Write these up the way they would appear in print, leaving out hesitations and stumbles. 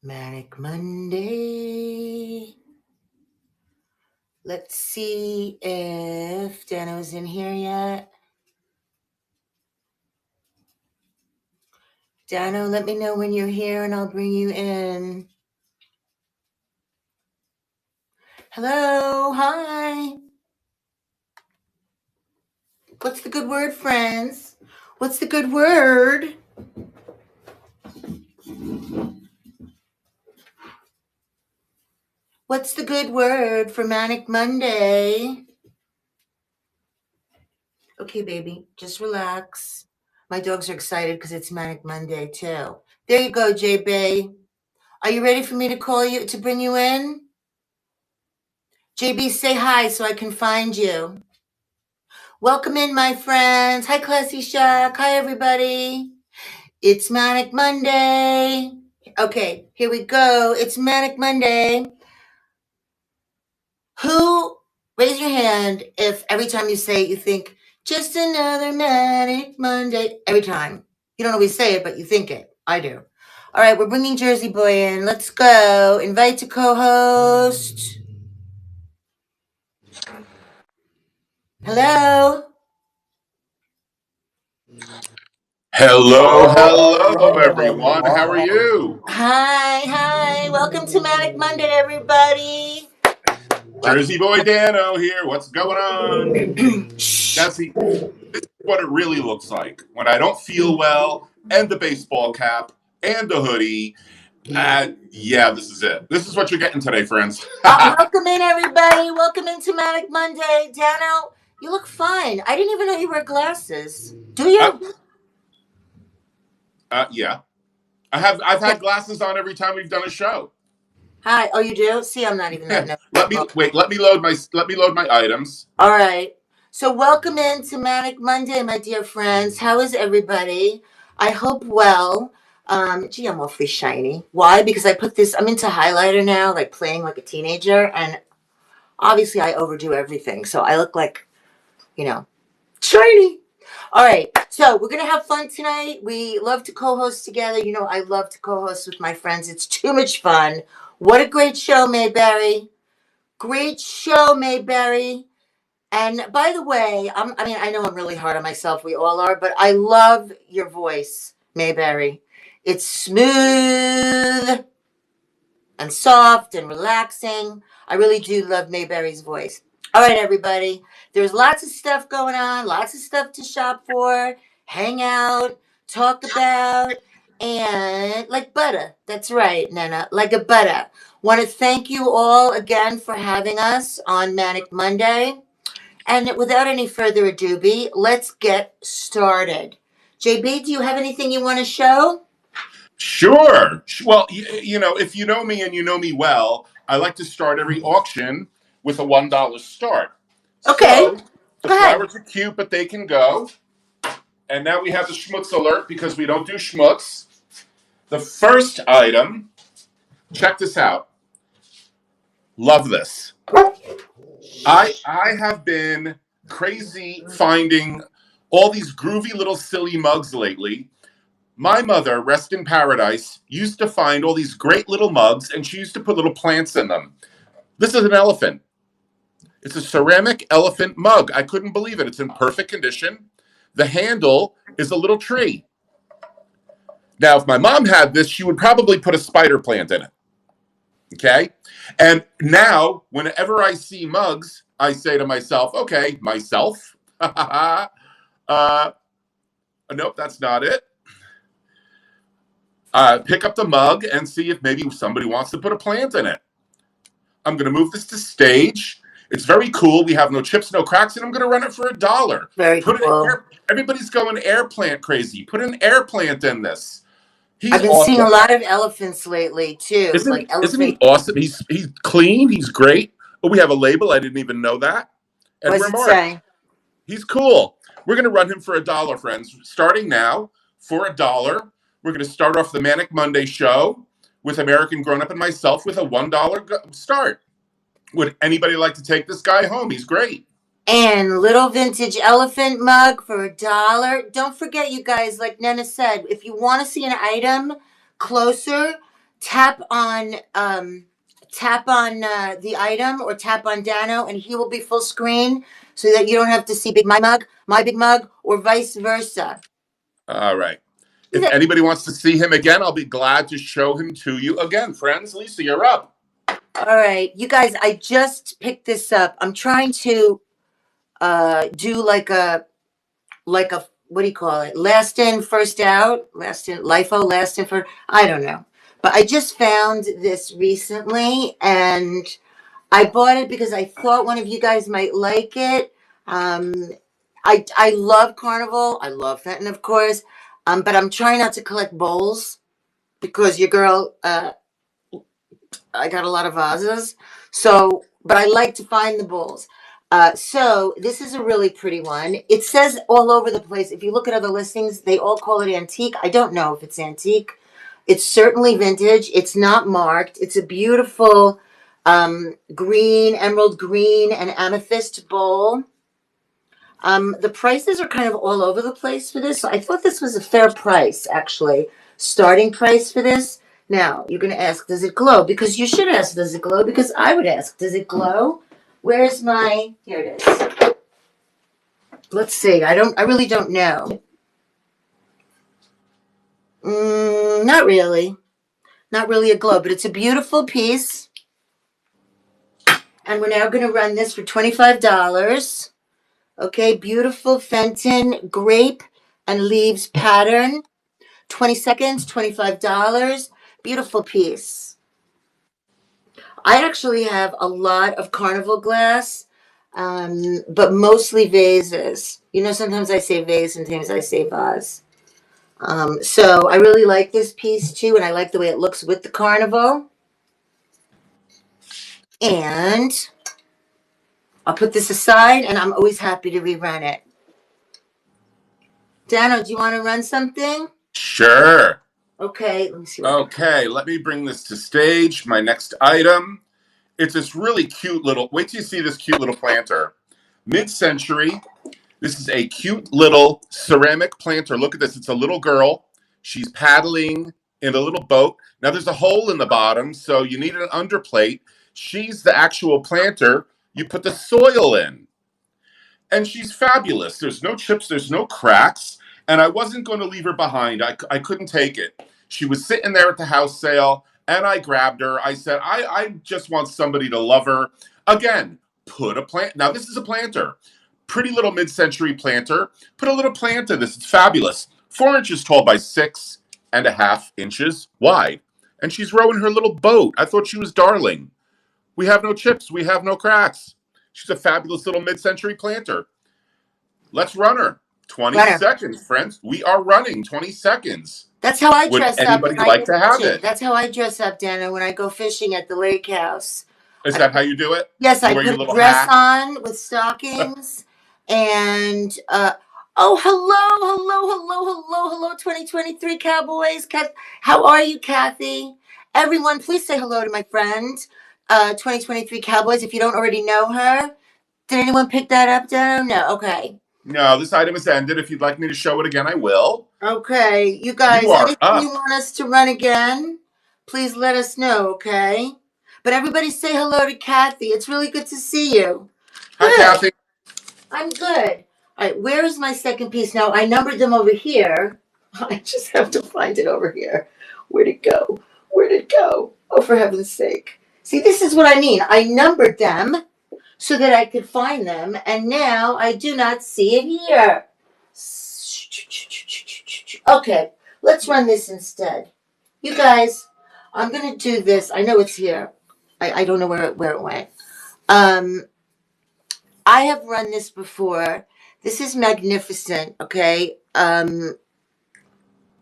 Manic Monday. Let's see if Dano's in here yet. Dano, let me know when you're here and I'll bring you in. Hello, hi. What's the good word, friends? What's the good word? What's the good word for Manic Monday? Okay, baby, just relax. My dogs are excited because it's Manic Monday, too. There you go, JB. Are you ready for me to call you, to bring you in? JB, say hi so I can find you. Welcome in, my friends. Hi, Classy Shack. Hi, everybody. It's Manic Monday. Okay, here we go. It's Manic Monday. Who, raise your hand if every time you say it, you think, just another Manic Monday. Every time. You don't always say it, but you think it. I do. All right, we're bringing Jersey Boy in. Let's go. Invite to co-host. Hello. Hello, everyone. How are you? Hi. Welcome to Manic Monday, everybody. Jersey Boy Dano here. What's going on? Now, see, this is what it really looks like when I don't feel well, and the baseball cap, and the hoodie. Yeah, this is it. This is what you're getting today, friends. Welcome in, everybody. Welcome into Manic Monday. Dano, you look fine. I didn't even know you wear glasses. Do you? Yeah. I've had glasses on every time we've done a show. Hi. Oh, you do? See, I'm not even that. Let me load my items. All right. So welcome into Manic Monday, my dear friends. How is everybody? I hope well. Gee, I'm awfully shiny. Why? Because I put this, I'm into highlighter now, like playing like a teenager, and obviously I overdo everything. So I look like, shiny. All right. So we're going to have fun tonight. We love to co-host together. You know, I love to co-host with my friends. It's too much fun. What a great show, Mayberry. Great show, Mayberry. And by the way, I know I'm really hard on myself. We all are, but I love your voice, Mayberry. It's smooth and soft and relaxing. I really do love Mayberry's voice. All right, everybody. There's lots of stuff going on, lots of stuff to shop for, hang out, talk about, and like butter. That's right, Nana, like a butter. Want to thank you all again for having us on Manic Monday. And without any further ado, B, let's get started. JB, do you have anything you want to show? Sure. Well, if you know me and you know me well, I like to start every auction with a $1 start. Okay, So the go ahead. flowers are cute, but they can go. And now we have the schmutz alert because we don't do schmutz. The first item, check this out. Love this. I have been crazy finding all these groovy little silly mugs lately. My mother, rest in paradise, used to find all these great little mugs and she used to put little plants in them. This is an elephant. It's a ceramic elephant mug. I couldn't believe it. It's in perfect condition. The handle is a little tree. Now, if my mom had this, she would probably put a spider plant in it. Okay? And now, whenever I see mugs, I say to myself, okay, myself. Nope, that's not it. Pick up the mug and see if maybe somebody wants to put a plant in it. I'm going to move this to stage. It's very cool. We have no chips, no cracks, and I'm going to run it for $1. Very cool. Everybody's going air plant crazy. Put an air plant in this. He's I've been awesome. seeing a lot of elephants lately too. Isn't he awesome? He's clean. He's great. Oh, we have a label. I didn't even know that. And What does it say? He's cool. We're going to run him for $1, friends. Starting now for $1. We're going to start off the Manic Monday show with American Grown Up and myself with a $1 start. Would anybody like to take this guy home? He's great. And little vintage elephant mug for $1. Don't forget, you guys, like Nana said, if you want to see an item closer tap on the item, or tap on Dano, and he will be full screen so that you don't have to see my big mug, or vice versa. All right. If anybody wants to see him again, I'll be glad to show him to you again, friends. Lisa, you're up. All right, you guys, I just picked this up. I'm trying to do like a what do you call it? Last in, first out, last in, LIFO, last in, for, I don't know. But I just found this recently, and I bought it because I thought one of you guys might like it. Um, I love Carnival. I love Fenton, of course. But I'm trying not to collect bowls because your girl, I got a lot of vases. So, but I like to find the bowls. So this is a really pretty one. It says all over the place. If you look at other listings, they all call it antique. I don't know if it's antique. It's certainly vintage. It's not marked. It's a beautiful green, emerald green, and amethyst bowl. The prices are kind of all over the place for this. So I thought this was a fair price, actually. Starting price for this. Now, you're going to ask, does it glow? Because you should ask, does it glow? Because I would ask, does it glow? Where's my, here it is. Let's see. I really don't know. Not really. Not really a glow, but it's a beautiful piece. And we're now going to run this for $25. Okay, beautiful Fenton grape and leaves pattern. 20 seconds, $25. Beautiful piece. I actually have a lot of Carnival glass, but mostly vases. You know, sometimes I say vase, sometimes I say vase. So I really like this piece too, and I like the way it looks with the Carnival. And I'll put this aside, and I'm always happy to rerun it. Dano, do you want to run something? Sure. Okay, let me see. Okay, let me bring this to stage. My next item. It's this really cute little, wait till you see this cute little planter. Mid-century. This is a cute little ceramic planter. Look at this. It's a little girl. She's paddling in a little boat. Now there's a hole in the bottom, so you need an underplate. She's the actual planter. You put the soil in. And she's fabulous. There's no chips, there's no cracks. And I wasn't going to leave her behind. I couldn't take it. She was sitting there at the house sale, and I grabbed her. I said, I just want somebody to love her. Again, put a plant. Now, this is a planter. Pretty little mid-century planter. Put a little plant in this. It's fabulous. 4 inches tall by 6.5 inches wide. And she's rowing her little boat. I thought she was darling. We have no chips. We have no cracks. She's a fabulous little mid-century planter. Let's run her. 20 seconds, friends. We are running 20 seconds. That's how I dress up. Would anybody like to have it? That's how I dress up, Dana, when I go fishing at the lake house. Is that how you do it? Yes, I put a dress on with stockings. And, hello, 2023 Cowboys. How are you, Kathy? Everyone, please say hello to my friend, 2023 Cowboys, if you don't already know her. Did anyone pick that up, Dana? No, okay. No, this item is ended. If you'd like me to show it again, I will. Okay, you guys, anything you want us to run again, please let us know, okay? But everybody say hello to Kathy. It's really good to see you. Hi, Kathy. I'm good. All right, where is my second piece? Now, I numbered them over here. I just have to find it over here. Where'd it go? Where'd it go? Oh, for heaven's sake. See, this is what I mean. I numbered them so that I could find them, and now I do not see it here. Okay, let's run this instead. You guys, I'm going to do this. I know it's here. I don't know where it went. I have run this before. This is magnificent, okay? It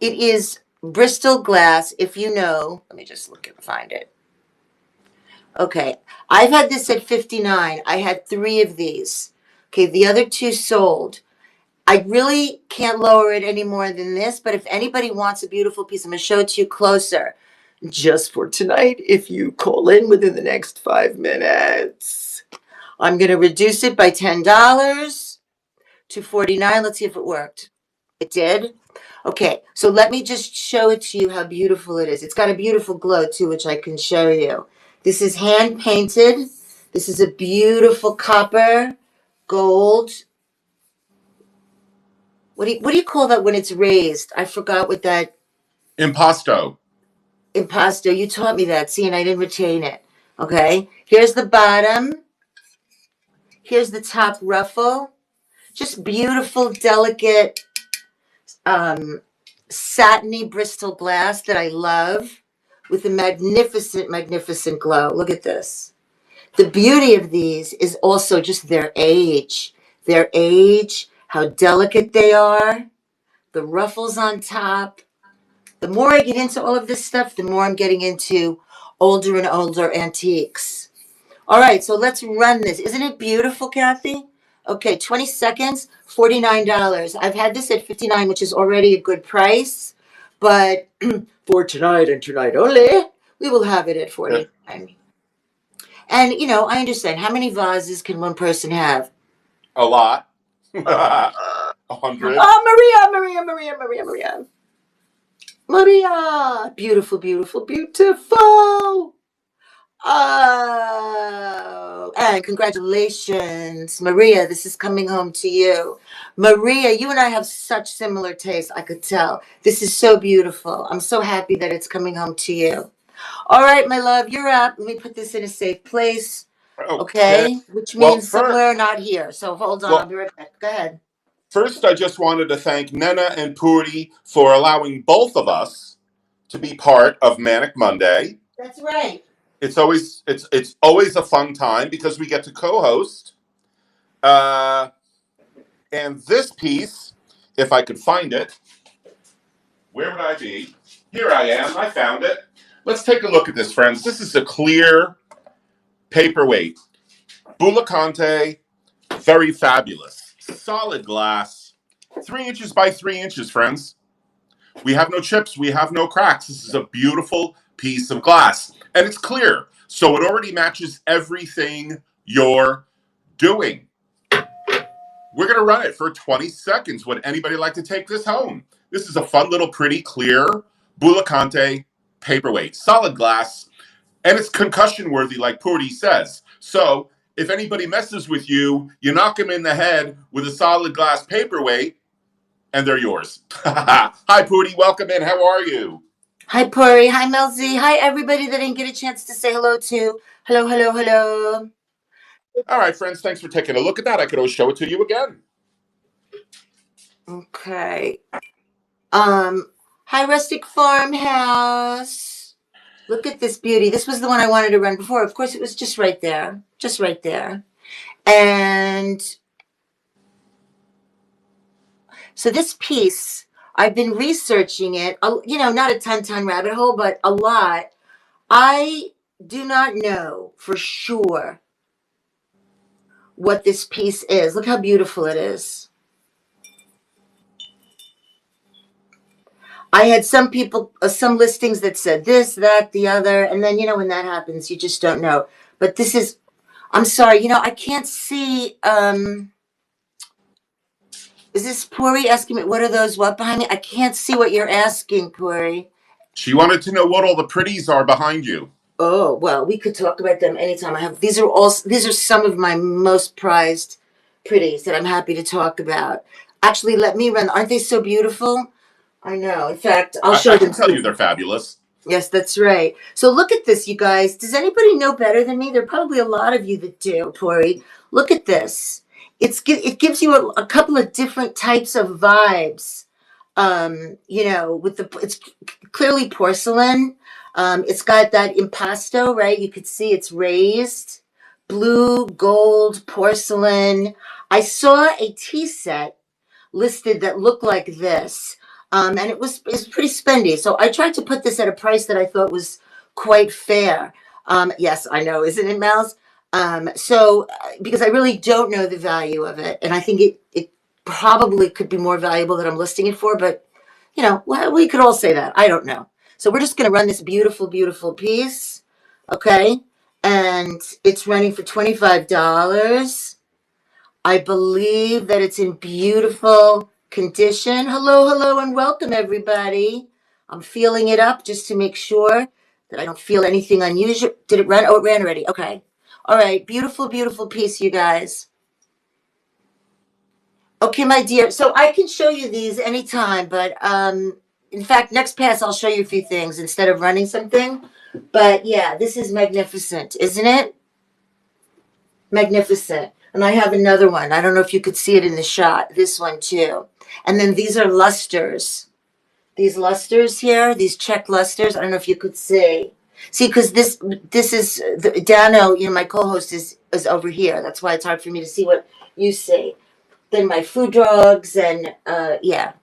is Bristol glass, if you know. Let me just look and find it. Okay, I've had this at 59. I had 3 of these. Okay, the other 2 sold. I really can't lower it any more than this, but if anybody wants a beautiful piece, I'm going to show it to you closer. Just for tonight, if you call in within the next 5 minutes. I'm going to reduce it by $10 to $49. Let's see if it worked. It did. Okay, so let me just show it to you how beautiful it is. It's got a beautiful glow too, which I can show you. This is hand painted. This is a beautiful copper, gold. What do you call that when it's raised? I forgot what that Impasto. impasto. You taught me that. See, and I didn't retain it. Okay, here's the bottom. Here's the top ruffle. Just beautiful, delicate, satiny Bristol glass that I love with a magnificent, magnificent glow. Look at this. The beauty of these is also just their age. Their age, how delicate they are, the ruffles on top. The more I get into all of this stuff, the more I'm getting into older and older antiques. All right, so let's run this. Isn't it beautiful, Kathy? Okay, 20 seconds, $49. I've had this at $59, which is already a good price. But for tonight and tonight only, we will have it at $49. And, you know, I understand. How many vases can one person have? A lot. 100. Oh, Maria. Maria. Beautiful, beautiful, beautiful. Oh, and congratulations, Maria. This is coming home to you. Maria, you and I have such similar tastes. I could tell. This is so beautiful. I'm so happy that it's coming home to you. All right, my love, you're up. Let me put this in a safe place. Okay. Okay, which Well, means somewhere not here. So hold on, I'll well, be right back. Go ahead. first, I just wanted to thank Nena and Puri for allowing both of us to be part of Manic Monday. That's right. It's always a fun time because we get to co-host. And this piece, if I could find it, where would I be? Here I am. I found it. Let's take a look at this, friends. This is a clear paperweight. Bullicante, very fabulous. Solid glass. 3 inches by 3 inches, friends. We have no chips. We have no cracks. This is a beautiful piece of glass. And it's clear. So it already matches everything you're doing. We're going to run it for 20 seconds. Would anybody like to take this home? This is a fun little pretty clear Bullicante paperweight. Solid glass. And it's concussion worthy, like Purdy says. So if anybody messes with you, you knock them in the head with a solid glass paperweight, and they're yours. Hi, Purdy. Welcome in. How are you? Hi, Puri. Hi, Mel Z. Hi, everybody that didn't get a chance to say hello to. Hello, hello, hello. All right, friends. Thanks for taking a look at that. I could always show it to you again. Okay. Hi, Rustic Farmhouse. Look at this beauty. This was the one I wanted to run before. Of course, it was just right there. Just right there. And so this piece, I've been researching it, you know, not a ton rabbit hole, but a lot. I do not know for sure what this piece is. Look how beautiful it is. I had some people, some listings that said this, that, the other, and then, you know, when that happens, you just don't know. But this is, I'm sorry, you know, I can't see, is this Puri asking me, what are those, what behind me? I can't see what you're asking, Puri. She wanted to know what all the pretties are behind you. Oh, well, we could talk about them anytime. These are some of my most prized pretties that I'm happy to talk about. Actually, let me run. Aren't they so beautiful? I know. In fact, I'll show I them can tell to you they're fabulous. Yes, that's right. So look at this, you guys. Does anybody know better than me? There are probably a lot of you that do, Tori. Look at this. It gives you a couple of different types of vibes. You know, it's clearly porcelain. It's got that impasto, right? You could see it's raised. Blue, gold, porcelain. I saw a tea set listed that looked like this. And it's pretty spendy. So I tried to put this at a price that I thought was quite fair. Yes, I know, isn't it, Mouse? Because I really don't know the value of it, and I think it probably could be more valuable than I'm listing it for, but you know, well, we could all say that. I don't know. So we're just going to run this beautiful, beautiful piece. Okay. And it's running for $25. I believe that it's in beautiful condition. Hello, hello, and welcome, everybody. I'm feeling it up just to make sure that I don't feel anything unusual. Did it run? Oh, it ran already. Okay. All right. Beautiful, beautiful piece, you guys. Okay, my dear. So I can show you these anytime, but in fact, next pass I'll show you a few things instead of running something. But yeah, this is magnificent, isn't it? Magnificent. And I have another one. I don't know if you could see it in the shot. This one too. And then these are lusters. These lusters here, these check lusters. I don't know if you could see. See, because this is Dano. You know, my co-host is over here. That's why it's hard for me to see what you see. Then my food drugs and yeah.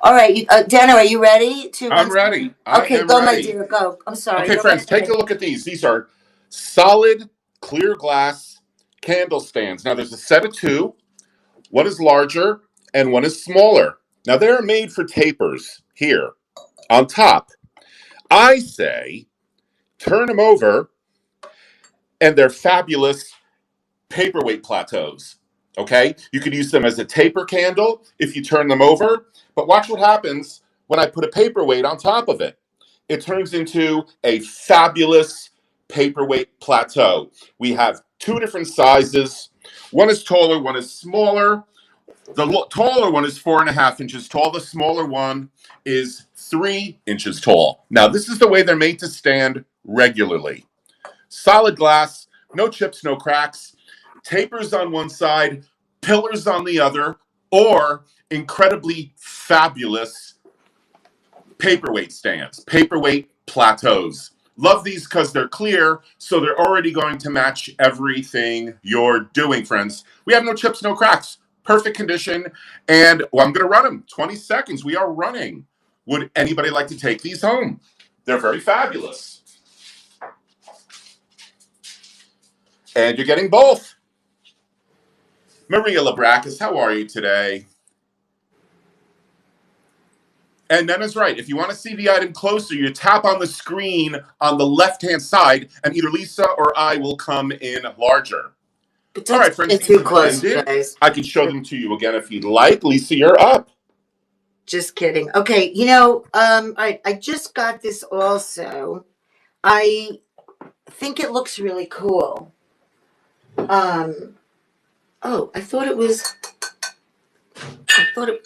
All right, Dano, are you ready to I'm run? ready. I Okay, am go, my ready. dear, go. I'm sorry. Okay, Go right friends, take ahead. a look at these. These are solid, clear glass candle stands. Now, there's a set of two. One is larger and one is smaller. Now, they're made for tapers here on top. I say turn them over, and they're fabulous paperweight plateaus. Okay? You could use them as a taper candle if you turn them over, but watch what happens when I put a paperweight on top of it. It turns into a fabulous paperweight plateau. We have two different sizes. One is taller, one is smaller. The taller one is 4.5 inches tall. The smaller one is 3 inches tall. Now, this is the way they're made to stand regularly. Solid glass, no chips, no cracks, tapers on one side, pillars on the other, or incredibly fabulous paperweight stands, paperweight plateaus. Love these because they're clear, so they're already going to match everything you're doing, friends. We have no chips, no cracks. Perfect condition. And I'm going to run them. 20 seconds. We are running. Would anybody like to take these home? They're very fabulous. And you're getting both. Maria Labrakis, how are you today? And Nana's right. If you want to see the item closer, you tap on the screen on the left-hand side, and either Lisa or I will come in larger. But All don't right, friends, get these too have close, you ended. guys. I can show them to you again if you'd like. Lisa, you're up. Just kidding. Okay, all right, I just got this also. I think it looks really cool. Oh, all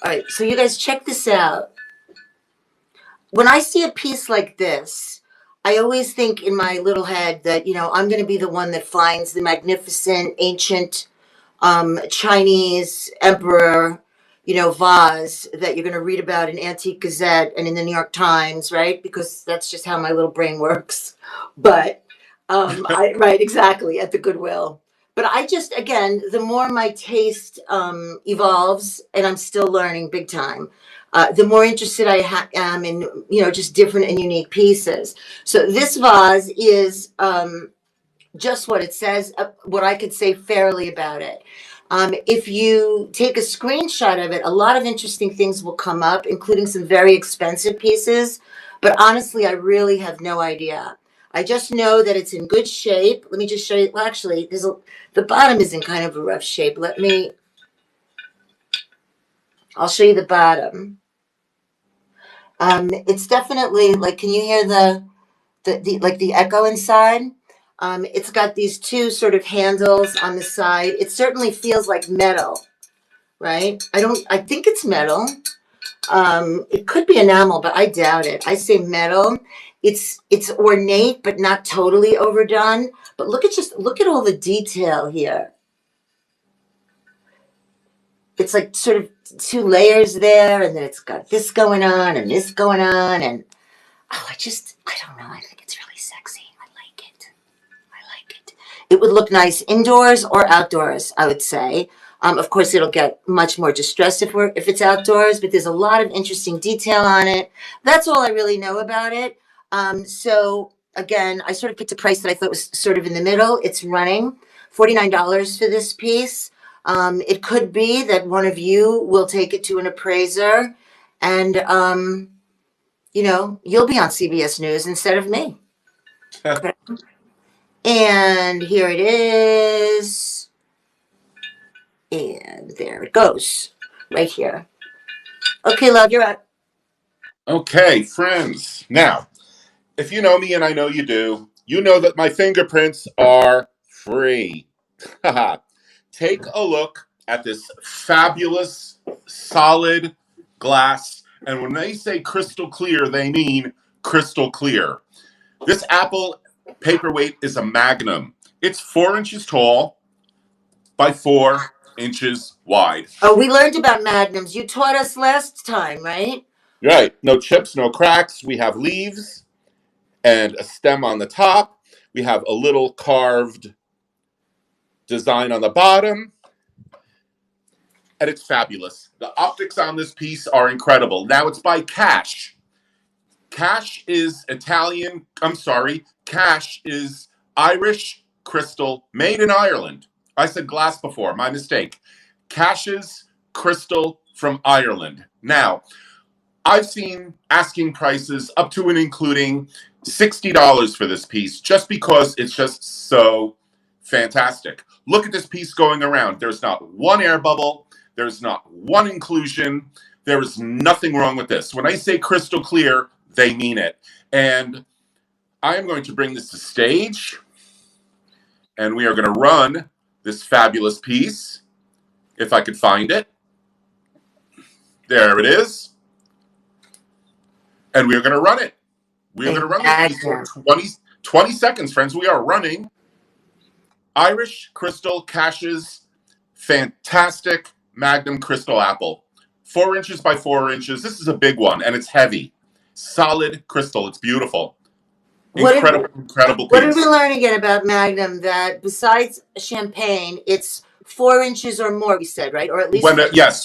right, so you guys check this out. When I see a piece like this, I always think in my little head that, I'm going to be the one that finds the magnificent ancient Chinese emperor, vase that you're going to read about in Antique Gazette and in the New York Times, right? Because that's just how my little brain works. But, right, exactly, at the Goodwill. But I just, again, the more my taste evolves, and I'm still learning big time, the more interested I am in, just different and unique pieces. So this vase is just what it says, what I could say fairly about it. If you take a screenshot of it, a lot of interesting things will come up, including some very expensive pieces. But honestly, I really have no idea. I just know that it's in good shape. Let me just show you. Well, actually, the bottom is in kind of a rough shape. I'll show you the bottom. It's definitely like, can you hear the echo inside? It's got these two sort of handles on the side. It certainly feels like metal, right? I think it's metal. It could be enamel, but I doubt it. I say metal. It's ornate, but not totally overdone. But look at all the detail here. It's like sort of two layers there, and then it's got this going on and this going on, and I don't know. I think it's really sexy. I like it. It would look nice indoors or outdoors, I would say. Of course, it'll get much more distressed if it's outdoors, but there's a lot of interesting detail on it. That's all I really know about it. So again, I sort of picked a price that I thought was sort of in the middle. It's running $49 for this piece. It could be that one of you will take it to an appraiser, and you'll be on CBS News instead of me. Okay. And here it is. And there it goes. right here. Okay, love, you're up. Okay, friends. Now, if you know me, and I know you do, you know that my fingerprints are free. Haha. Take a look at this fabulous, solid glass. And when they say crystal clear, they mean crystal clear. This apple paperweight is a magnum. It's 4 inches tall by 4 inches wide. Oh, we learned about magnums. You taught us last time, right? Right. No chips, no cracks. We have leaves and a stem on the top. We have a little carved design on the bottom. And it's fabulous. The optics on this piece are incredible. Now it's by Cash. Cash is Italian. I'm sorry. Cash is Irish crystal made in Ireland. I said glass before. My mistake. Cash's crystal from Ireland. Now, I've seen asking prices up to and including $60 for this piece just because it's just so fantastic. Look at this piece going around. There's not one air bubble. There's not one inclusion. There is nothing wrong with this. When I say crystal clear, they mean it. And I am going to bring this to stage, and we are going to run this fabulous piece, if I could find it. There it is. And we are going to run it. We are going to run this piece for 20 seconds, friends. We are running Irish Crystal Cash's fantastic Magnum Crystal Apple. 4 inches by 4 inches. This is a big one, and it's heavy. Solid crystal. It's beautiful. Incredible piece. What did we learn again about Magnum? That besides champagne, it's 4 inches or more, we said, right? Or at least...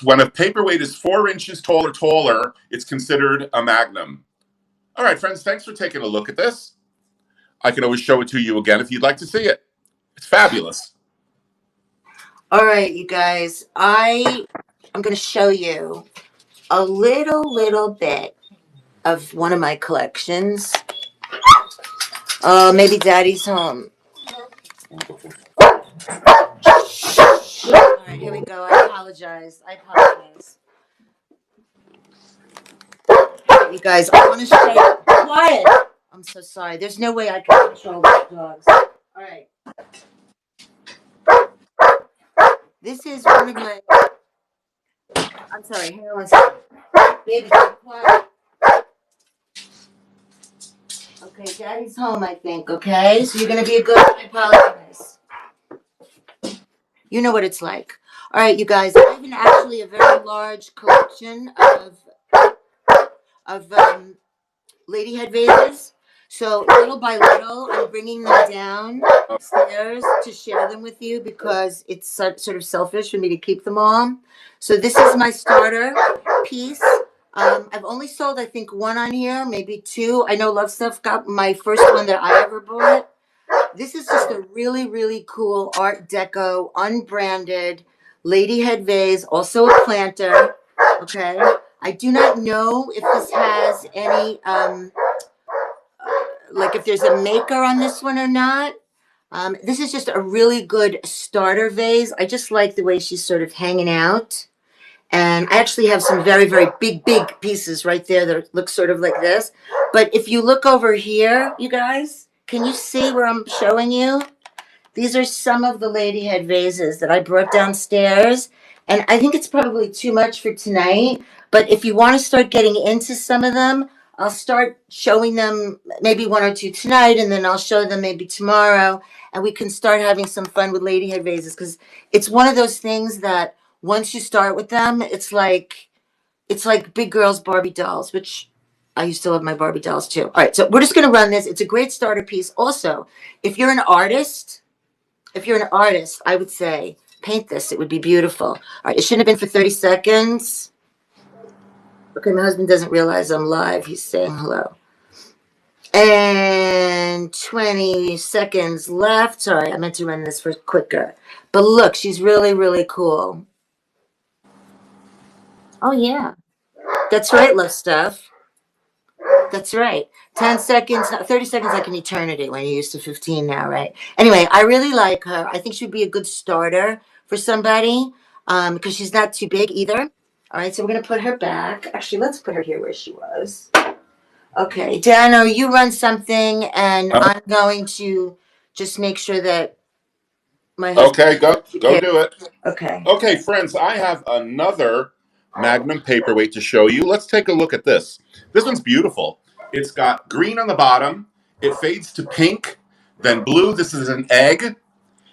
When a paperweight is 4 inches tall or taller, it's considered a Magnum. All right, friends, thanks for taking a look at this. I can always show it to you again if you'd like to see it. It's fabulous. All right, you guys, I'm going to show you a little bit of one of my collections. Maybe Daddy's home. All right, here we go. I apologize. You guys, I want to stay quiet. I'm so sorry. There's no way I can control these dogs. All right. This is one of my... I'm sorry. Hang on one second. Baby, stay quiet. Okay, Daddy's home, I think, okay? So you're going to be a good... I apologize. You know what it's like. All right, you guys. I have actually a very large collection of ladyhead vases. So little by little, I'm bringing them down upstairs to share them with you because it's sort of selfish for me to keep them all. So this is my starter piece. I've only sold, I think, one on here, maybe two. I know Love Stuff got my first one that I ever bought. This is just a really cool Art Deco, unbranded ladyhead vase, also a planter, okay? I do not know if this has any, like if there's a maker on this one or not. This is just a really good starter vase. I just like the way she's sort of hanging out. And I actually have some very big pieces right there that look sort of like this. But if you look over here, you guys, can you see where I'm showing you? These are some of the ladyhead vases that I brought downstairs. And I think it's probably too much for tonight. But if you want to start getting into some of them, I'll start showing them maybe one or two tonight, and then I'll show them maybe tomorrow. And we can start having some fun with ladyhead vases, because it's one of those things that once you start with them, it's like big girls Barbie dolls, which I used to love my Barbie dolls too. All right, so we're just going to run this. It's a great starter piece. Also, if you're an artist, I would say paint this. It would be beautiful. All right, it shouldn't have been for 30 seconds. Okay, my husband doesn't realize I'm live. He's saying hello. And 20 seconds left. Sorry, I meant to run this for quicker. But look, she's really cool. Oh, yeah. That's right, Love Stuff. That's right. 10 seconds, 30 seconds like an eternity when you're used to 15 now, right? Anyway, I really like her. I think she'd be a good starter for somebody because she's not too big either. All right, so we're going to put her back. Actually, let's put her here where she was. Okay, Dano, you run something, and I'm going to just make sure that my husband. Okay, go do it. Okay. Okay, friends, I have another Magnum paperweight to show you. Let's take a look at this. This one's beautiful. It's got green on the bottom. It fades to pink, then blue. This is an egg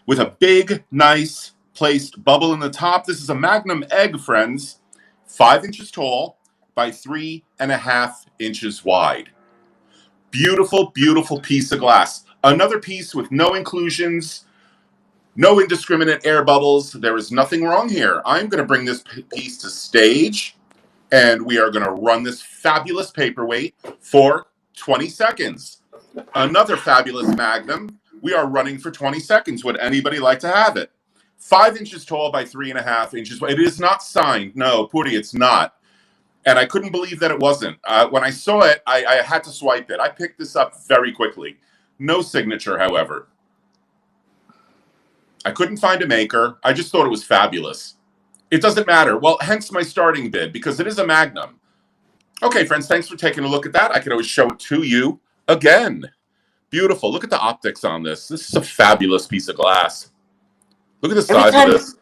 with a big, nice placed bubble in the top. This is a Magnum egg, friends, 5 inches tall by 3.5 inches wide. Beautiful, beautiful piece of glass. Another piece with no inclusions, no indiscriminate air bubbles. There is nothing wrong here. I'm going to bring this piece to stage, and we are going to run this fabulous paperweight for 20 seconds. Another fabulous Magnum. We are running for 20 seconds. Would anybody like to have it? 5 inches tall by 3.5 inches. It is not signed. No, Puri, it's not. And I couldn't believe that it wasn't. When I saw it, I had to swipe it. I picked this up very quickly. No signature, however. I couldn't find a maker. I just thought it was fabulous. It doesn't matter. Well, hence my starting bid, because it is a Magnum. Okay, friends, thanks for taking a look at that. I could always show it to you again. Beautiful. Look at the optics on this. This is a fabulous piece of glass. Look at the size of this.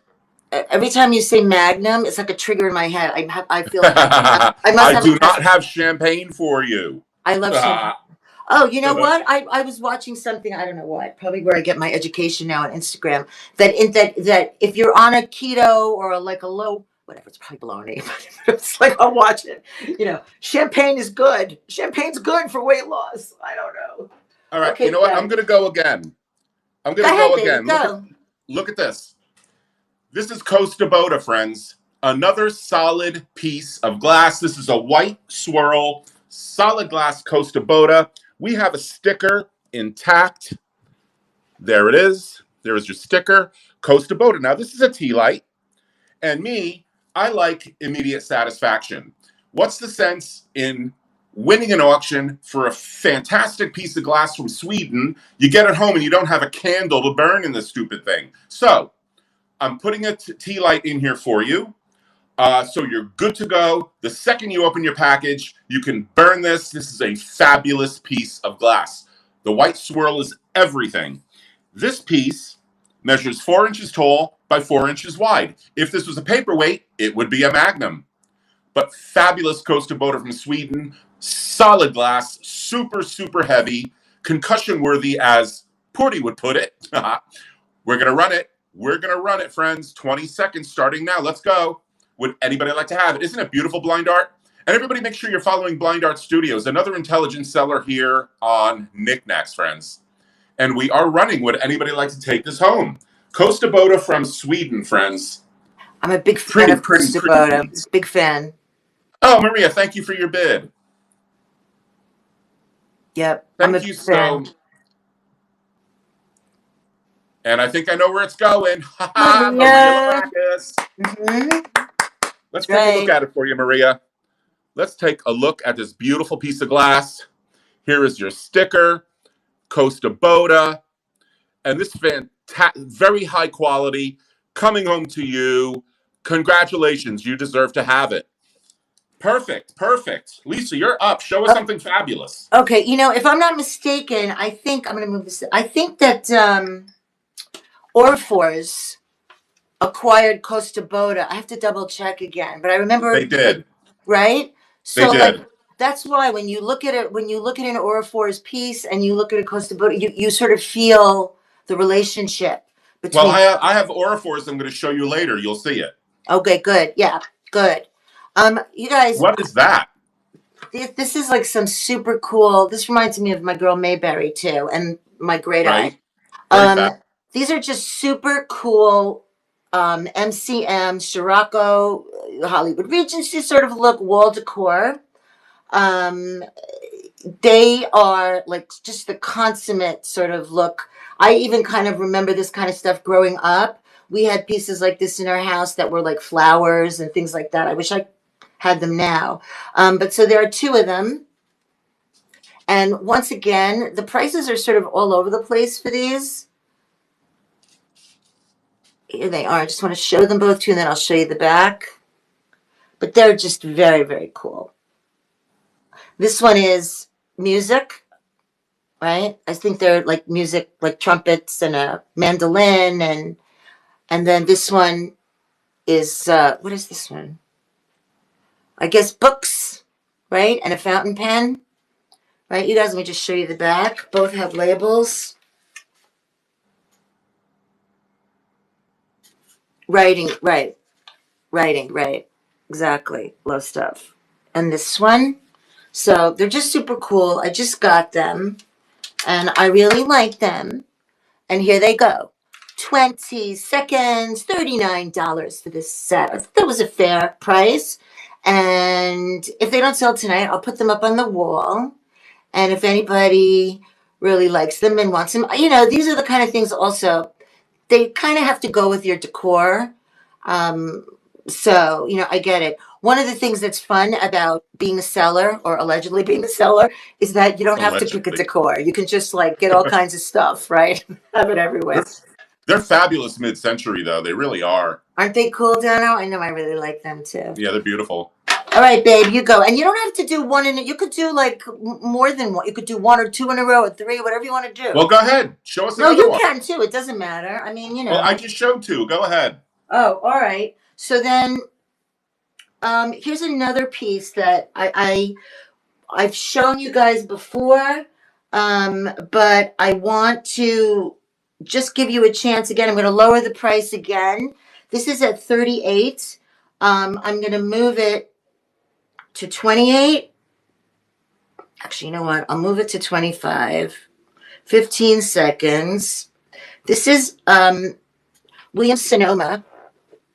Every time you say Magnum, it's like a trigger in my head. I feel like I do not have champagne for you. I love champagne. Oh, you know what? I was watching something, I don't know what, probably where I get my education now on Instagram, that if you're on a keto or like a low, whatever, it's probably baloney, but it's like, I'll watch it. You know, champagne is good. Champagne's good for weight loss. I don't know. All right, okay, you know what? I'm going to go again. I'm going to go again. Look at this. This is Costa Boda, friends. Another solid piece of glass. This is a white swirl, solid glass Costa Boda. We have a sticker intact. There it is. There is your sticker, Costa Boda. Now, this is a tea light. And me, I like immediate satisfaction. What's the sense in winning an auction for a fantastic piece of glass from Sweden? You get it home and you don't have a candle to burn in this stupid thing. So I'm putting a tea light in here for you. So you're good to go. The second you open your package, you can burn this. This is a fabulous piece of glass. The white swirl is everything. This piece measures 4 inches tall by 4 inches wide. If this was a paperweight, it would be a Magnum. But fabulous Costa Boda from Sweden. Solid glass, super, super heavy, concussion worthy, as Purdy would put it. We're going to run it. We're going to run it, friends. 20 seconds starting now. Let's go. Would anybody like to have it? Isn't it beautiful, Blind Art? And everybody make sure you're following Blind Art Studios, another intelligent seller here on Knickknacks, friends. And we are running. Would anybody like to take this home? Costa Boda from Sweden, friends. I'm a big fan of Costa Boda. Big fan. Oh, Maria, thank you for your bid. Yep. Thank you so. And I think I know where it's going. Maria Labrakis. Let's take a look at it for you, Maria. Let's take a look at this beautiful piece of glass. Here is your sticker, Costa Boda. And this very high quality, coming home to you. Congratulations, you deserve to have it. Perfect, perfect. Lisa, you're up. Show us something fabulous. Okay, you know, if I'm not mistaken, I think, I'm going to move this. I think that Orphors acquired Costa Boda. I have to double check again, but I remember they did. Right? So they did. Like, that's why when you look at it, when you look at an Orphors piece and you look at a Costa Boda, you sort of feel the relationship between. Well, I have Orphors I'm going to show you later. You'll see it. Okay, good. Yeah, good. You guys. What is that? This is like some super cool. This reminds me of my girl Mayberry too, and my great aunt. These are just super cool. MCM, Scirocco, Hollywood Regency sort of look, wall decor. They are like just the consummate sort of look. I even kind of remember this kind of stuff growing up. We had pieces like this in our house that were like flowers and things like that. I wish I had them now. But so there are 2 of them. And once again, the prices are sort of all over the place for these. Here they are. I just want to show them both to you, and then I'll show you the back. but they're just very, very cool. This one is music, right? I think they're like music, like trumpets and a mandolin, and then this one is what is this one? I guess books, right? And a fountain pen, right? You guys, let me just show you the back. Both have labels. Writing, right. Writing, right. Exactly. Love stuff. And this one. So they're just super cool. I just got them and I really like them. And here they go. 20 seconds, $39 for this set. I thought that was a fair price. And if they don't sell tonight, I'll put them up on the wall. And if anybody really likes them and wants them, these are the kind of things also, they kind of have to go with your decor. So, I get it. One of the things that's fun about being a seller or allegedly being a seller is that you don't have to pick a decor. You can just like get all kinds of stuff, right? Have it everywhere. They're fabulous mid-century, though. They really are. Aren't they cool, Dano? I know I really like them too. Yeah, they're beautiful. All right, babe, you go. And you don't have to do one in it. You could do like more than one. You could do one or two in a row or three, whatever you want to do. Well, go ahead. Show us another one. No, you can too. It doesn't matter. I mean, Well, I just showed two. Go ahead. Oh, all right. So then here's another piece that I've shown you guys before, but I want to just give you a chance again. I'm going to lower the price again. This is at 38. I'm going to move it to 28. Actually, you know what? I'll move it to 25. 15 seconds. This is Williams Sonoma.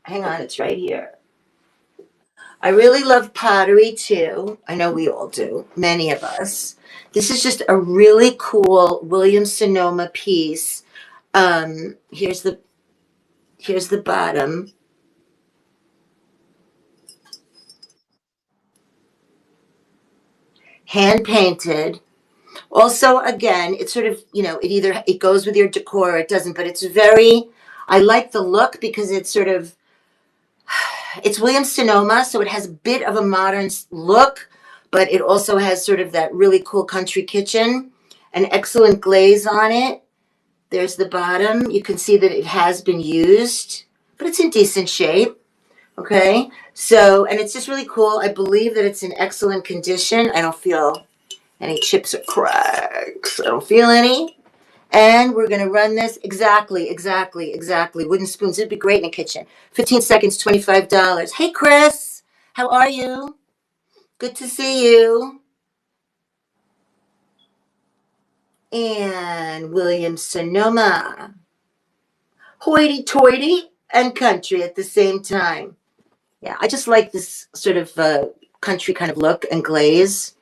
Hang on, it's right here. I really love pottery too. I know we all do, many of us. This is just a really cool Williams Sonoma piece. Here's the bottom. Hand painted. Also, again, it's sort of, it goes with your decor or it doesn't, but I like the look because it's sort of, it's Williams Sonoma, so it has a bit of a modern look, but it also has sort of that really cool country kitchen, an excellent glaze on it. There's the bottom. You can see that it has been used, but it's in decent shape. Okay, so, and it's just really cool. I believe that it's in excellent condition. I don't feel any chips or cracks. I don't feel any. And we're going to run this exactly. Wooden spoons. It'd be great in a kitchen. 15 seconds, $25. Hey, Chris. How are you? Good to see you. And Williams Sonoma. Hoity-toity and country at the same time. Yeah, I just like this sort of country kind of look and glaze.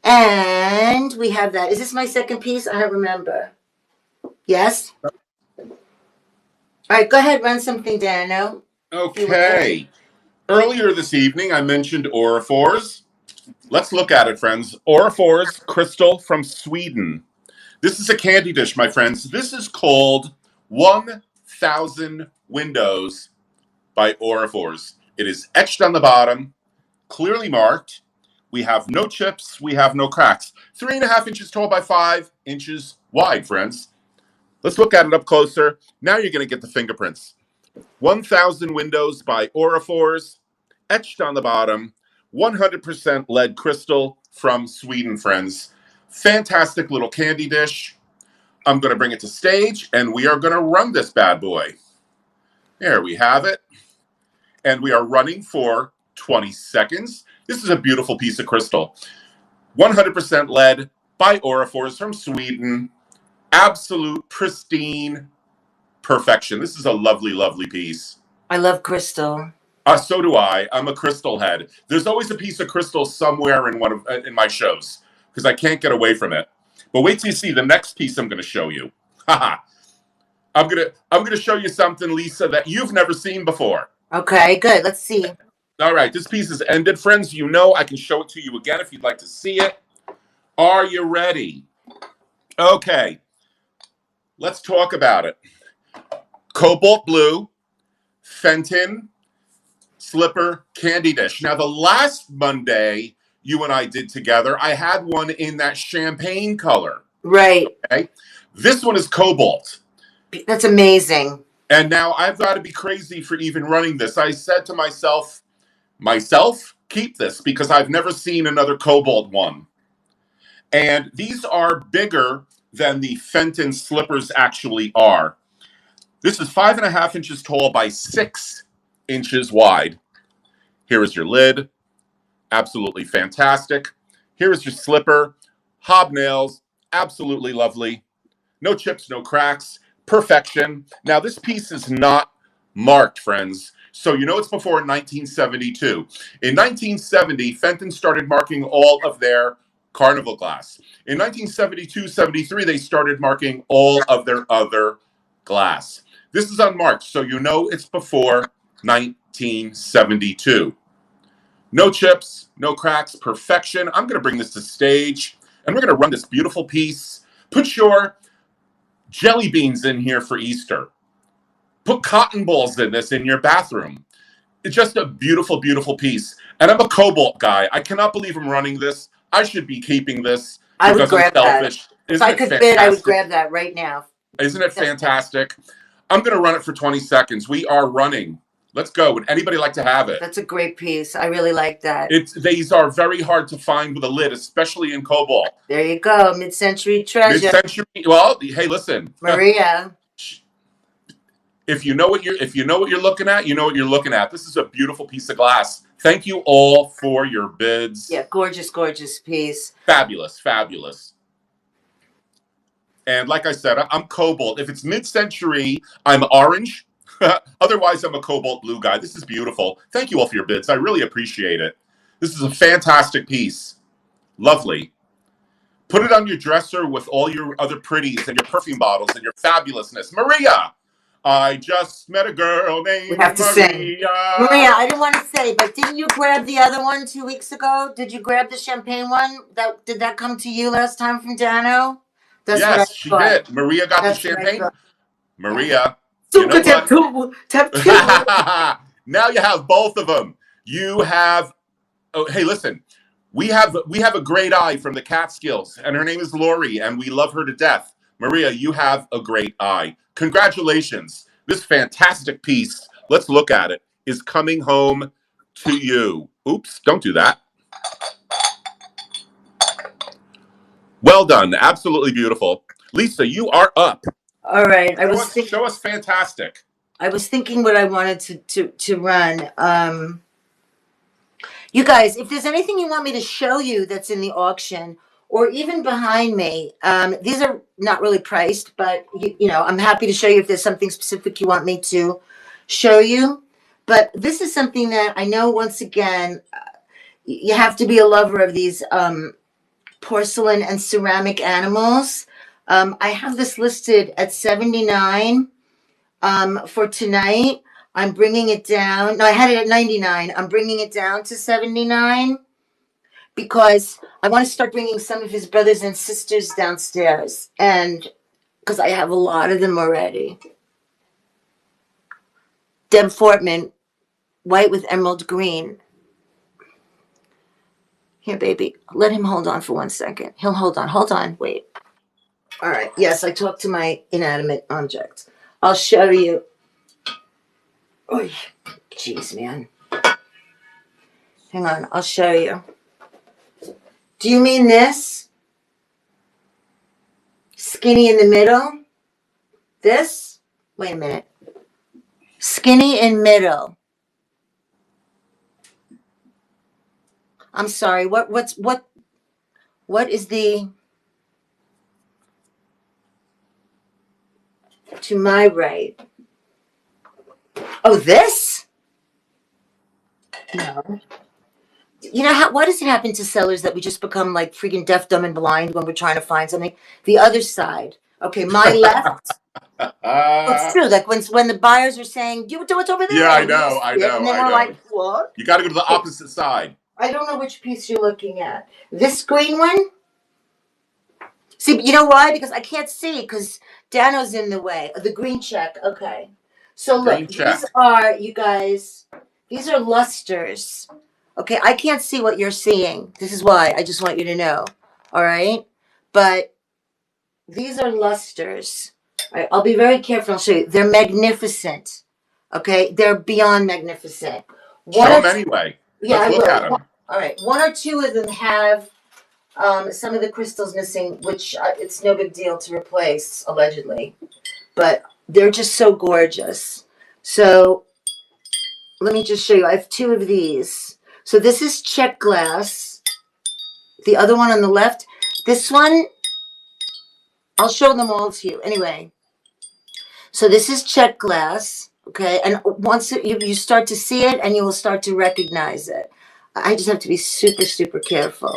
And we have that. Is this my second piece? I don't remember. Yes? All right, go ahead, run something, Dano. Okay. Earlier this evening, I mentioned Orifors. Let's look at it, friends. Orifors crystal from Sweden. This is a candy dish, my friends. This is called 1,000 Windows by Orifors. It is etched on the bottom, clearly marked. We have no chips. We have no cracks. 3.5 inches tall by 5 inches wide, friends. Let's look at it up closer. Now you're going to get the fingerprints. 1,000 Windows by Orifors, etched on the bottom, 100% lead crystal from Sweden, friends. Fantastic little candy dish. I'm going to bring it to stage, and we are going to run this bad boy. There we have it. And we are running for 20 seconds. This is a beautiful piece of crystal. 100% lead by Orifors from Sweden. Absolute pristine perfection. This is a lovely, lovely piece. I love crystal. So do I. I'm a crystal head. There's always a piece of crystal somewhere in my shows because I can't get away from it. But wait till you see the next piece I'm going to show you. Haha. I'm gonna show you something, Lisa, that you've never seen before. Okay, good. Let's see. All right, this piece is ended, friends. You know I can show it to you again if you'd like to see it. Are you ready? Okay. Let's talk about it. Cobalt blue, Fenton, slipper, candy dish. Now, the last Monday you and I did together, I had one in that champagne color. Right. Okay. This one is cobalt. That's amazing. And now I've got to be crazy for even running this. I said to myself, keep this because I've never seen another cobalt one. And these are bigger than the Fenton slippers actually are. This is 5.5 inches tall by 6 inches wide. Here is your lid. Absolutely fantastic. Here is your slipper. Hobnails. Absolutely lovely. No chips, no cracks. Perfection. Now, this piece is not marked, friends. So you know it's before 1972. In 1970, Fenton started marking all of their carnival glass. In 1972-73, they started marking all of their other glass. This is unmarked, so you know it's before 1972. No chips, no cracks, perfection. I'm going to bring this to stage, and we're going to run this beautiful piece. Put your jelly beans in here for Easter. Put cotton balls in this in your bathroom. It's just a beautiful, beautiful piece. And I'm a cobalt guy. I cannot believe I'm running this. I should be keeping this I would because I'm grab selfish. that. If I could bid, I would grab that right now. Isn't it fantastic? I'm going to run it for 20 seconds. We are running. Let's go. Would anybody like to have it? That's a great piece. I really like that. These are very hard to find with a lid, especially in cobalt. There you go. Mid-century treasure. Mid-century. Well, hey, listen. Maria. If you know what you're looking at, you know what you're looking at. This is a beautiful piece of glass. Thank you all for your bids. Yeah, gorgeous, gorgeous piece. Fabulous, fabulous. And like I said, I'm cobalt. If it's mid-century, I'm orange. Otherwise, I'm a cobalt blue guy. This is beautiful. Thank you all for your bids. I really appreciate it. This is a fantastic piece. Lovely. Put it on your dresser with all your other pretties and your perfume bottles and your fabulousness. Maria, I just met a girl named We have to Maria. sing. Maria, I didn't want to say, but didn't you grab the other one 2 weeks ago? Did you grab the champagne one? Did that come to you last time from Dano? Yes, she did. Maria got the champagne. Maria, you know what? Now you have both of them. You have. Oh, hey, listen. We have a great eye from the Catskills, and her name is Lori, and we love her to death. Maria, you have a great eye. Congratulations. This fantastic piece, let's look at it, is coming home to you. Oops, don't do that. Well done. Absolutely beautiful. Lisa, you are up. All right. Show us fantastic. I was thinking what I wanted to run. You guys, if there's anything you want me to show you that's in the auction or even behind me, these are not really priced, but you know, I'm happy to show you if there's something specific you want me to show you. But this is something that I know, once again, you have to be a lover of these porcelain and ceramic animals. I have this listed at $79 for tonight. I'm bringing it down. No, I had it at $99. I'm bringing it down to $79 because I want to start bringing some of his brothers and sisters downstairs, and because I have a lot of them already. Deb Fortman, white with emerald green. Here, baby. Let him hold on for 1 second. He'll hold on. Hold on. Wait. All right. Yes, I talked to my inanimate objects. I'll show you. Oh, jeez, man. Hang on. I'll show you. Do you mean this? Skinny in the middle? This? Wait a minute. Skinny in middle. I'm sorry. What is the to my right? Oh, this? No. You know why does it happen to sellers that we just become like freaking deaf, dumb, and blind when we're trying to find something? The other side. Okay, my left. It's true. Like when the buyers are saying, "Do what's over there." Yeah, I know. And then we're like, "What?" You got to go to the opposite side. I don't know which piece you're looking at. This green one? See, you know why? Because I can't see because Dano's in the way. The green check. Okay. So look, these are, you guys, These are lusters. Okay, I can't see what you're seeing. This is why I just want you to know. All right, but these are lusters. All right, I'll be very careful. I'll show you. They're magnificent. Okay, they're beyond magnificent. Show them anyway. Yeah, Let's I look will. at them. All right, one or two of them have some of the crystals missing, which it's no big deal to replace, allegedly. But they're just so gorgeous. So let me just show you. I have two of these. So this is check glass. The other one on the left. This one, I'll show them all to you. Anyway, so this is check glass. Okay, and once you start to see it, and you will start to recognize it. I just have to be super, super careful.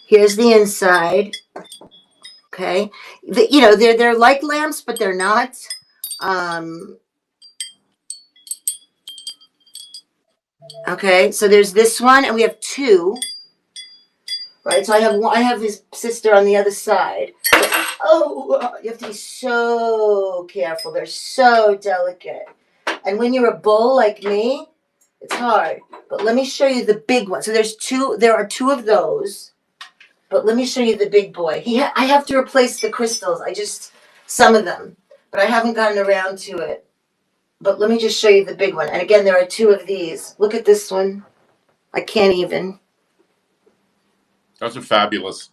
Here's the inside. Okay, they're like lamps, but they're not. Okay, so there's this one, and we have two. Right, so I have his sister on the other side. Oh, you have to be so careful. They're so delicate. And when you're a bull like me, it's hard. But let me show you the big one. So there are two of those. But let me show you the big boy. I have to replace the crystals. Some of them. But I haven't gotten around to it. But let me just show you the big one. And again, there are two of these. Look at this one. I can't even. Those are fabulous.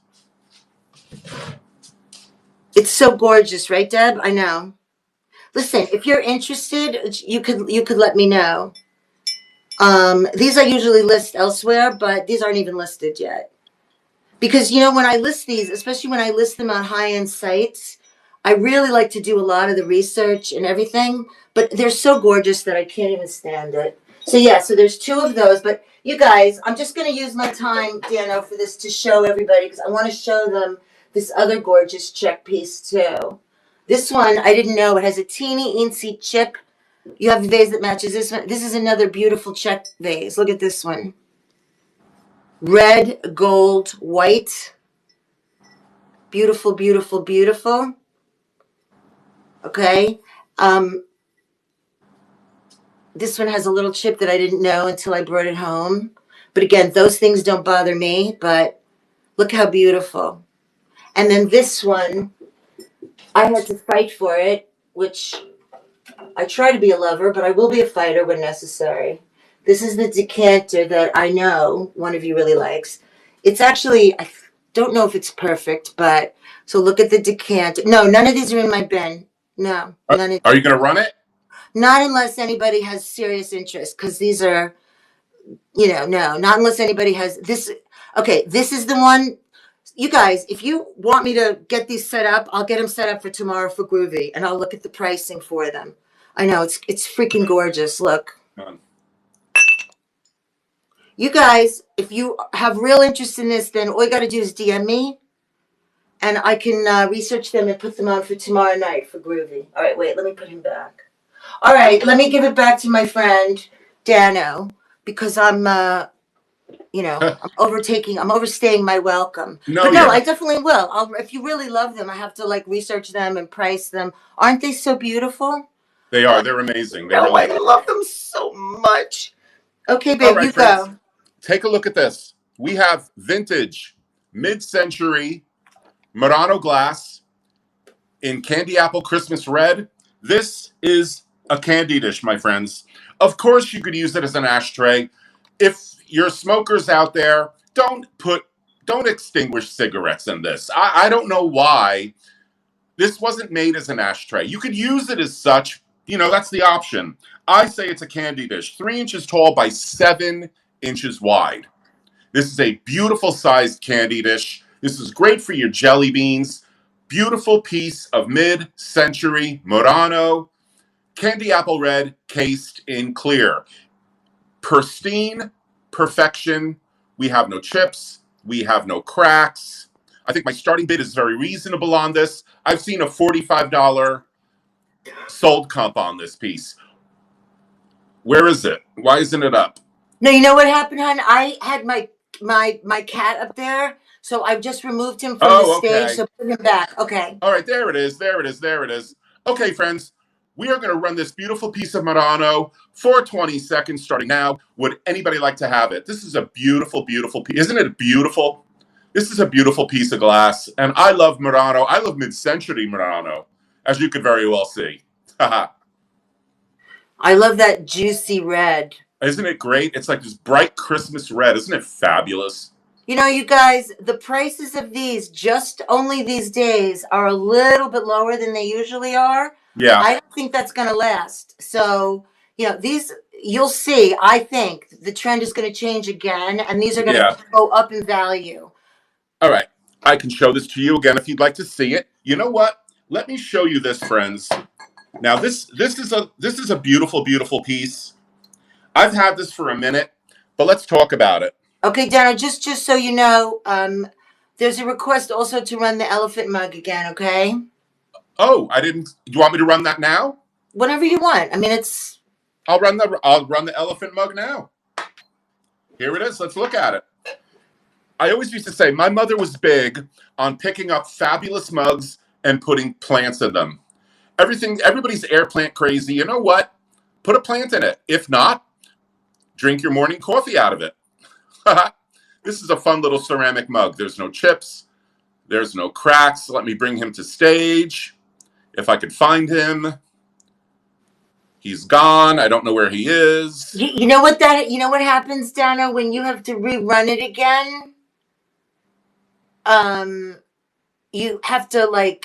It's so gorgeous, right, Deb? I know. Listen, if you're interested, you could let me know. These I usually list elsewhere, but these aren't even listed yet. Because, when I list these, especially when I list them on high-end sites, I really like to do a lot of the research and everything, but they're so gorgeous that I can't even stand it. So, yeah, so there's two of those, but you guys, I'm just going to use my time, Dano, for this to show everybody, because I want to show them this other gorgeous check piece, too. This one, I didn't know, it has a teeny, eensy chip. You have the vase that matches this one. This is another beautiful check vase. Look at this one. Red, gold, white. Beautiful, beautiful, beautiful. Okay. This one has a little chip that I didn't know until I brought it home. But again, those things don't bother me. But look how beautiful. And then this one, I had to fight for it, which I try to be a lover, but I will be a fighter when necessary. This is the decanter that I know one of you really likes. It's actually, I don't know if it's perfect, but so look at the decanter. No, none of these are in my bin. No, none of Are you going to run it? Not unless anybody has serious interest, because these are, no, not unless anybody has this. Okay, this is the one. You guys, if you want me to get these set up, I'll get them set up for tomorrow for Groovy, and I'll look at the pricing for them. I know, it's freaking gorgeous. Look. You guys, if you have real interest in this, then all you got to do is DM me, and I can research them and put them on for tomorrow night for Groovy. All right, wait, let me put him back. All right, let me give it back to my friend Dano, because I'm overstaying my welcome. No, but no, yeah. I definitely will. If you really love them, I have to research them and price them. Aren't they so beautiful? They are. They're amazing. They I really love them so much. Okay, babe, All right, you friends. go. Take a look at this. We have vintage, mid-century Murano glass in candy apple Christmas red. This is a candy dish, my friends. Of course, you could use it as an ashtray. If you're smokers out there, don't extinguish cigarettes in this. I don't know why this wasn't made as an ashtray. You could use it as such. That's the option. I say it's a candy dish, 3 inches tall by 7 inches wide. This is a beautiful sized candy dish. This is great for your jelly beans. Beautiful piece of mid-century Murano candy apple red cased in clear. Pristine perfection. We have no chips. We have no cracks. I think my starting bid is very reasonable on this. I've seen a $45 sold comp on this piece. Where is it? Why isn't it up? No, you know what happened, hon? I had my cat up there, so I've just removed him from the stage. Okay. So put him back. Okay. All right, there it is. There it is. There it is. Okay, friends. We are going to run this beautiful piece of Murano for 20 seconds starting now. Would anybody like to have it? This is a beautiful, beautiful piece. Isn't it beautiful? This is a beautiful piece of glass. And I love Murano. I love mid-century Murano, as you could very well see. I love that juicy red. Isn't it great? It's like this bright Christmas red. Isn't it fabulous? You know, you guys, the prices of these just only these days are a little bit lower than they usually are. Yeah. I don't think that's going to last. So, you know, these, you'll see, I think the trend is going to change again, and these are going to go up in value. All right. I can show this to you again if you'd like to see it. You know what? Let me show you this, friends. Now, this is a beautiful, beautiful piece. I've had this for a minute, but let's talk about it. Okay, Dana, just so you know, there's a request also to run the elephant mug again, okay? Oh, I didn't. Do you want me to run that now? Whenever you want. I mean, it's. I'll run the elephant mug now. Here it is. Let's look at it. I always used to say my mother was big on picking up fabulous mugs and putting plants in them. Everybody's air plant crazy. You know what? Put a plant in it. If not, drink your morning coffee out of it. This is a fun little ceramic mug. There's no chips. There's no cracks. Let me bring him to stage. If I could find him. He's gone. I don't know where he is. You know what happens, Dana, when you have to rerun it again? You have to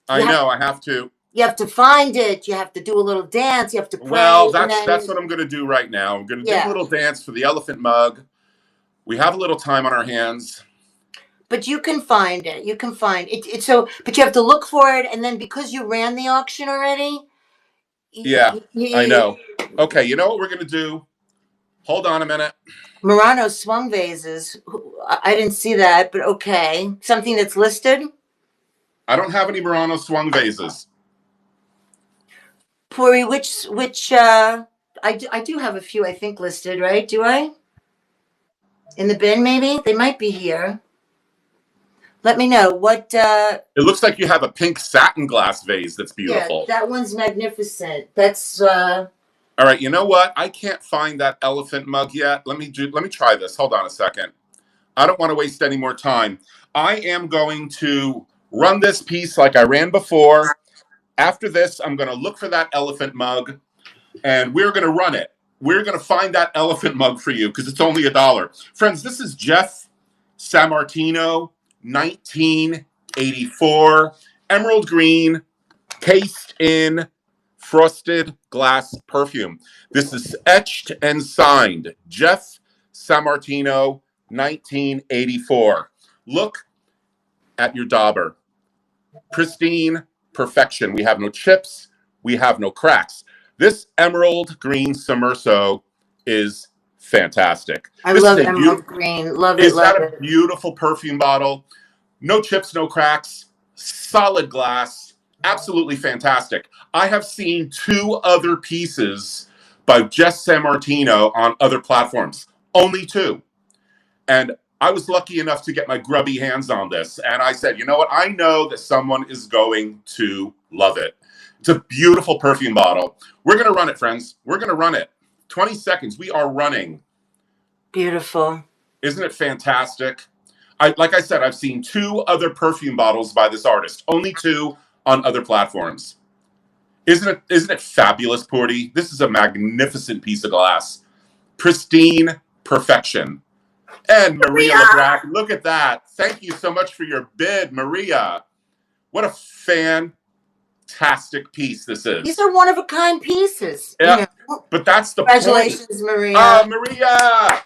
I have to. You have to find it. You have to do a little dance. You have to pray. Well, that's what I'm going to do right now. I'm going to do a little dance for the elephant mug. We have a little time on our hands. But you can find it. You can find it. But you have to look for it, and then because you ran the auction already. Yeah, I know. Okay, you know what we're going to do? Hold on a minute. Murano swung vases. I didn't see that, but okay. Something that's listed? I don't have any Murano swung vases. Puri, which I do have a few, I think, listed, right? Do I? In the bin, maybe? They might be here. Let me know what. It looks like you have a pink satin glass vase that's beautiful. Yeah, that one's magnificent. That's. All right, you know what? I can't find that elephant mug yet. Let me try this. Hold on a second. I don't want to waste any more time. I am going to run this piece like I ran before. After this, I'm going to look for that elephant mug, and we're going to run it. We're going to find that elephant mug for you because it's only $1. Friends, this is Jeff Sammartino, 1984, emerald green, cased in frosted glass perfume. This is etched and signed, Jeff Sammartino, 1984. Look at your dauber. Pristine perfection. We have no chips. We have no cracks. This emerald green Sommerso is fantastic. I love emerald green. Love it. Is that a beautiful perfume bottle? No chips, no cracks. Solid glass. Absolutely fantastic. I have seen 2 other pieces by Jess Sammartino on other platforms. Only 2. And I was lucky enough to get my grubby hands on this. And I said, you know what? I know that someone is going to love it. It's a beautiful perfume bottle. We're going to run it, friends. We're going to run it. 20 seconds. We are running. Beautiful. Isn't it fantastic? Like I said, I've seen 2 other perfume bottles by this artist. Only 2 on other platforms. Isn't it fabulous, Porty? This is a magnificent piece of glass. Pristine perfection. And Maria LeBrac, look at that. Thank you so much for your bid, Maria. What a fantastic piece this is. These are one-of-a-kind pieces. Yeah, you know? But that's the Congratulations, point. Maria. Maria!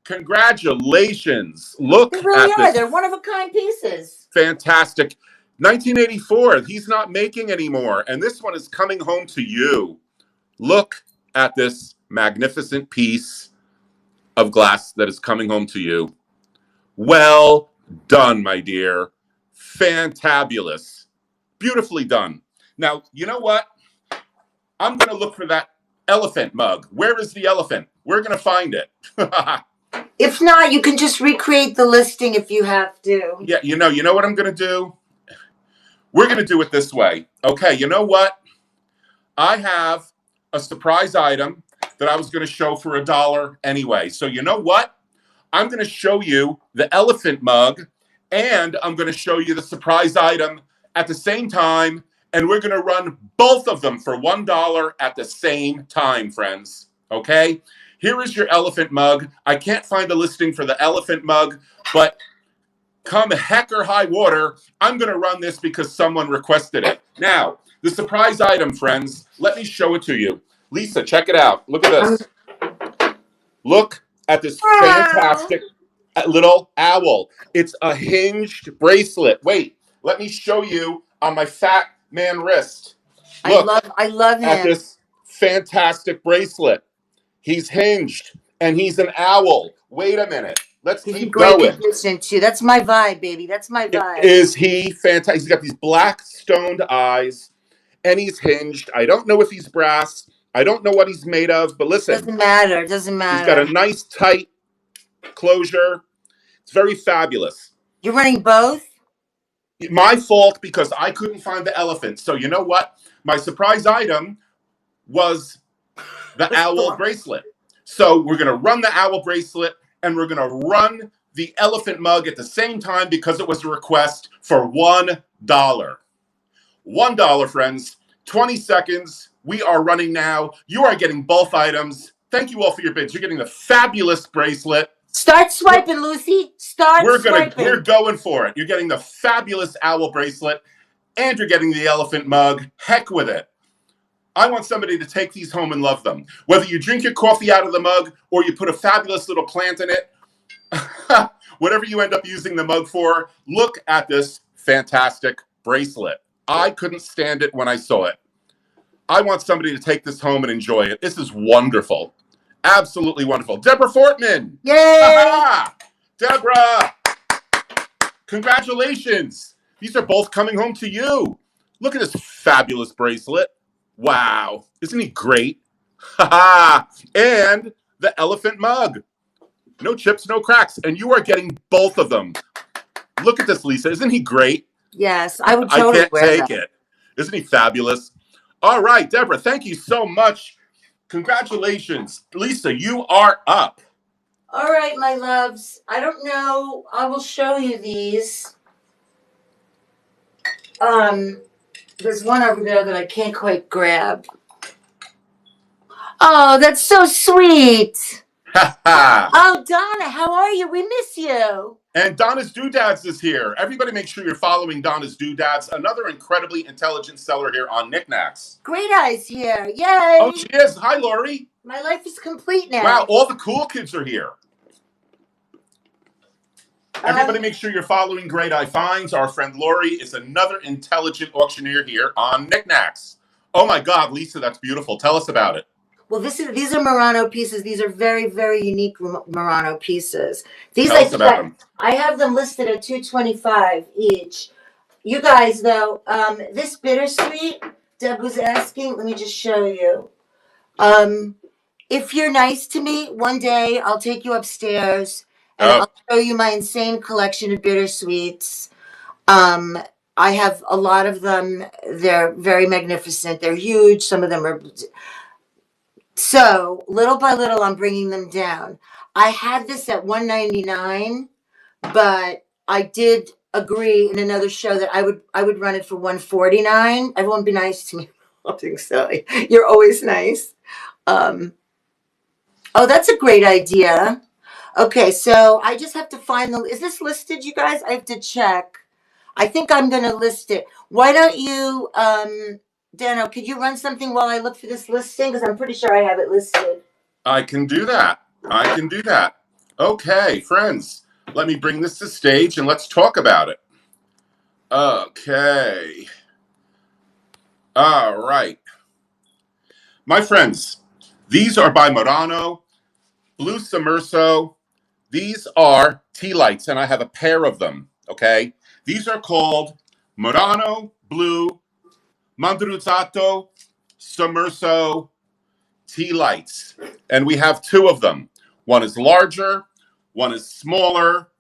Congratulations. Look they really at are. this. They're one-of-a-kind pieces. Fantastic. 1984, he's not making anymore. And this one is coming home to you. Look at this magnificent piece of glass that is coming home to you. Well done, my dear. Fantabulous. Beautifully done. Now, you know what? I'm going to look for that elephant mug. Where is the elephant? We're going to find it. If not, you can just recreate the listing if you have to. Yeah, you know what I'm going to do? We're going to do it this way. Okay, you know what? I have a surprise item that I was going to show for $1 anyway. So you know what? I'm going to show you the elephant mug, and I'm going to show you the surprise item at the same time, and we're going to run both of them for $1 at the same time, friends. Okay? Here is your elephant mug. I can't find a listing for the elephant mug, but come heck or high water, I'm going to run this because someone requested it. Now, the surprise item, friends, let me show it to you. Lisa, check it out. Look at this. Look at this fantastic little owl. It's a hinged bracelet. Wait, let me show you on my fat man wrist. Look I love him. at this fantastic bracelet. He's hinged and he's an owl. Wait a minute. Let's keep going. Condition too. That's my vibe, baby. That's my vibe. Is he fantastic? He's got these black stoned eyes and he's hinged. I don't know if he's brass. I don't know what he's made of, but listen. Doesn't matter. Doesn't matter. He's got a nice tight closure. It's very fabulous. You're running both? My fault because I couldn't find the elephant. So you know what? My surprise item was the owl bracelet. So we're going to run the owl bracelet and we're going to run the elephant mug at the same time because it was a request for $1. $1, friends. 20 seconds. We are running now. You are getting both items. Thank you all for your bids. You're getting the fabulous bracelet. Start swiping, Lucy. Swiping. We're going for it. You're getting the fabulous owl bracelet and you're getting the elephant mug. Heck with it. I want somebody to take these home and love them. Whether you drink your coffee out of the mug or you put a fabulous little plant in it, whatever you end up using the mug for, look at this fantastic bracelet. I couldn't stand it when I saw it. I want somebody to take this home and enjoy it. This is wonderful. Absolutely wonderful. Deborah Fortman. Yay! Aha! Deborah, congratulations. These are both coming home to you. Look at this fabulous bracelet. Wow. Isn't he great? And the elephant mug. No chips, no cracks. And you are getting both of them. Look at this, Lisa. Isn't he great? Yes, I would totally wear that. I can't take it. Isn't he fabulous? All right, Deborah, thank you so much. Congratulations. Lisa, you are up. All right, my loves. I don't know. I will show you these. There's one over there that I can't quite grab. Oh, that's so sweet. Oh, Donna, how are you? We miss you. And Donna's Doodads is here. Everybody make sure you're following Donna's Doodads, another incredibly intelligent seller here on Knickknacks. Great Eyes here. Yay. Oh, she is. Hi, Lori. My life is complete now. Wow, all the cool kids are here. Everybody make sure you're following Great Eye Finds. Our friend Lori is another intelligent auctioneer here on Knickknacks. Oh my God, Lisa, that's beautiful. Tell us about it. Well, these are Murano pieces. These are very, very unique Murano pieces. These Tell us about them. I have them listed at $225 each. You guys, though, this bittersweet, Deb was asking. Let me just show you. If you're nice to me, one day I'll take you upstairs and I'll show you my insane collection of bittersweets. I have a lot of them. They're very magnificent. They're huge. Some of them are. So little by little, I'm bringing them down. I had this at $199, but I did agree in another show that I would run it for $149. Everyone be nice to me. I'm being silly. You're always nice. Oh, that's a great idea. Okay, so I just have to find is this listed, you guys? I have to check. I think I'm going to list it. Why don't you, Dano, could you run something while I look for this listing? Because I'm pretty sure I have it listed. I can do that. Okay, friends, let me bring this to stage and let's talk about it. Okay. All right. My friends, these are by Murano, Blue Sommerso. These are tea lights, and I have a pair of them, okay? These are called Murano Blue Mandruzzato Sommerso tea lights, and we have two of them. One is larger, one is smaller,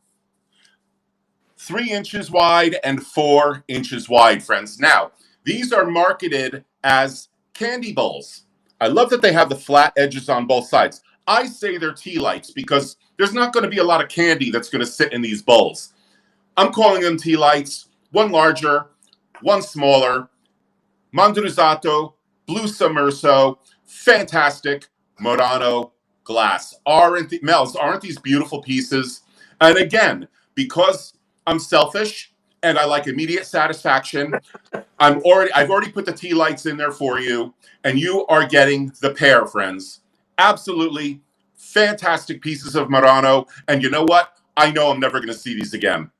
3 inches wide and 4 inches wide, friends. Now, these are marketed as candy bowls. I love that they have the flat edges on both sides. I say they're tea lights because there's not going to be a lot of candy that's going to sit in these bowls. I'm calling them tea lights, one larger, one smaller, Mandurizzato, Blue Sommerso, fantastic Murano glass. Aren't these beautiful pieces? And again, because I'm selfish and I like immediate satisfaction, I've already put the tea lights in there for you, and you are getting the pair, friends. Absolutely fantastic pieces of Murano. And you know what? I know I'm never going to see these again.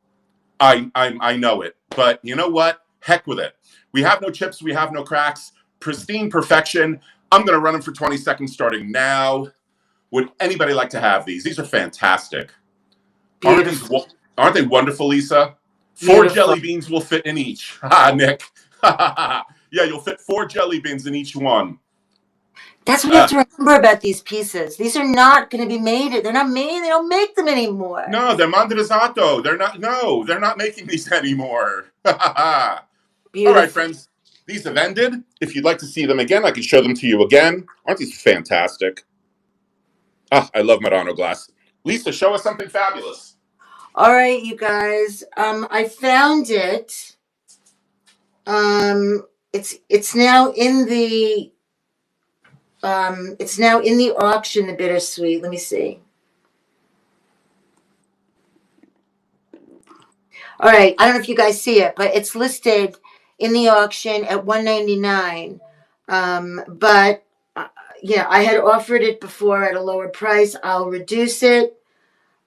I know it. But you know what? Heck with it. We have no chips. We have no cracks. Pristine perfection. I'm going to run them for 20 seconds starting now. Would anybody like to have these? These are fantastic. Beautiful. Aren't they wonderful, Lisa? Four Beautiful. jelly beans will fit in each. Ha, Nick. Yeah, you'll fit 4 jelly beans in each one. That's what you have to remember about these pieces. These are not going to be made. They're not made. They don't make them anymore. No, they're Mandarizzato. They're not making these anymore. All right, friends. These have ended. If you'd like to see them again, I can show them to you again. Aren't these fantastic? Ah, I love Murano glass. Lisa, show us something fabulous. All right, you guys. I found it. It's now in the auction, the bittersweet. Let me see. All right, I don't know if you guys see it, but it's listed in the auction at $199. But yeah, I had offered it before at a lower price. I'll reduce it,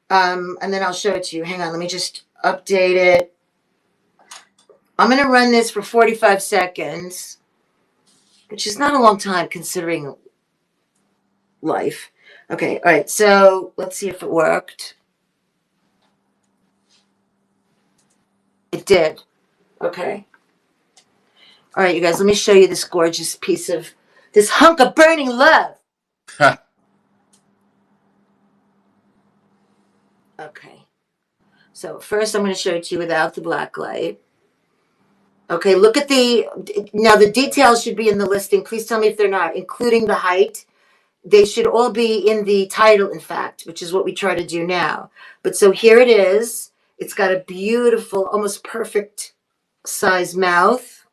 and then I'll show it to you. Hang on, let me just update it. I'm going to run this for 45 seconds, which is not a long time considering life. Okay, all right, so let's see if it worked. It did. Okay. All right, you guys, let me show you this gorgeous piece of, this hunk of burning love. Okay. So first I'm going to show it to you without the black light. Okay, look at now the details should be in the listing. Please tell me if they're not, including the height. They should all be in the title, in fact, which is what we try to do now. But so here it is. It's got a beautiful, almost perfect size mouth.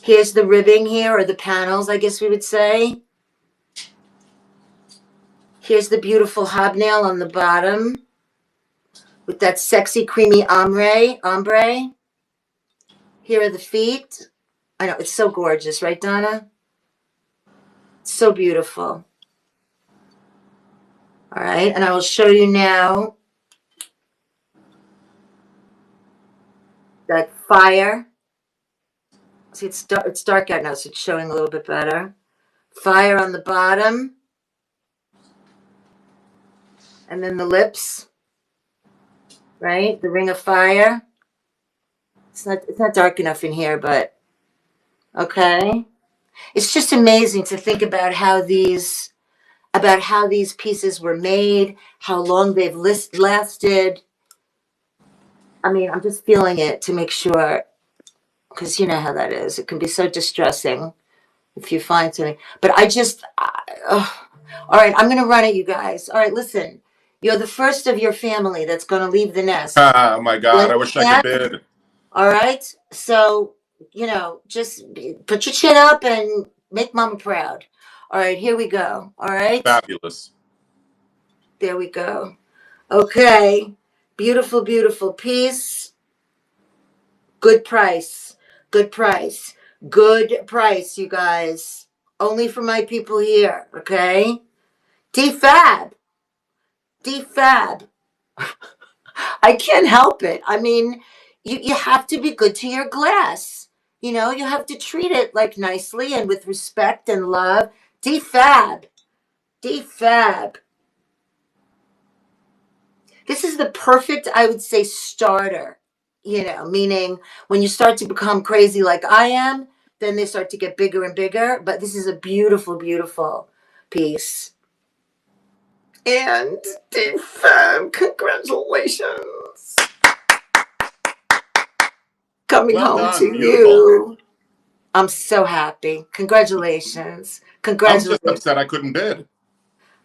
Here's the ribbing here, or the panels, I guess we would say. Here's the beautiful hobnail on the bottom with that sexy, creamy ombre. Here are the feet. I know, it's so gorgeous, right, Donna? So beautiful. All right, and I will show you now that fire. See, it's dark out now, so it's showing a little bit better. Fire on the bottom. And then the lips, right? The ring of fire. It's not dark enough in here, but okay. It's just amazing to think about how these pieces were made, how long they've lasted. I mean, I'm just feeling it to make sure, because you know how that is. It can be so distressing if you find something. But all right, I'm going to run it, you guys. All right, listen. You're the first of your family that's going to leave the nest. Oh, my God. I wish I could bid. All right. So, just put your chin up and make mama proud. All right, here we go. All right. Fabulous. There we go. Okay. Beautiful, beautiful piece. Good price. Good price. Good price, you guys. Only for my people here. Okay. DFAB. DFAB. I can't help it. I mean, you have to be good to your glass. You have to treat it like nicely and with respect and love. DFAB. DFAB. This is the perfect, I would say, starter. Meaning when you start to become crazy like I am, then they start to get bigger and bigger. But this is a beautiful, beautiful piece. And DFAB, congratulations. Coming home to you. I'm so happy. Congratulations. I was just Congratulations. upset I couldn't bid.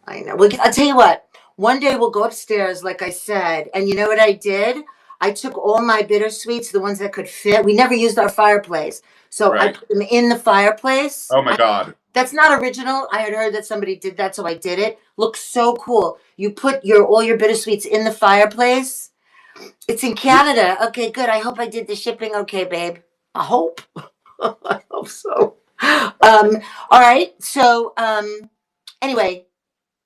I know. Well, I'll tell you what. One day we'll go upstairs, like I said, and you know what I did? I took all my bittersweets, the ones that could fit. We never used our fireplace, so I Right. put them in the fireplace. Oh my God. That's not original. I had heard that somebody did that, so I did it. Looks so cool. You put all your bittersweets in the fireplace. It's in Canada. Okay, good. I hope I did the shipping okay, babe. I hope. I hope so. All right. So, anyway,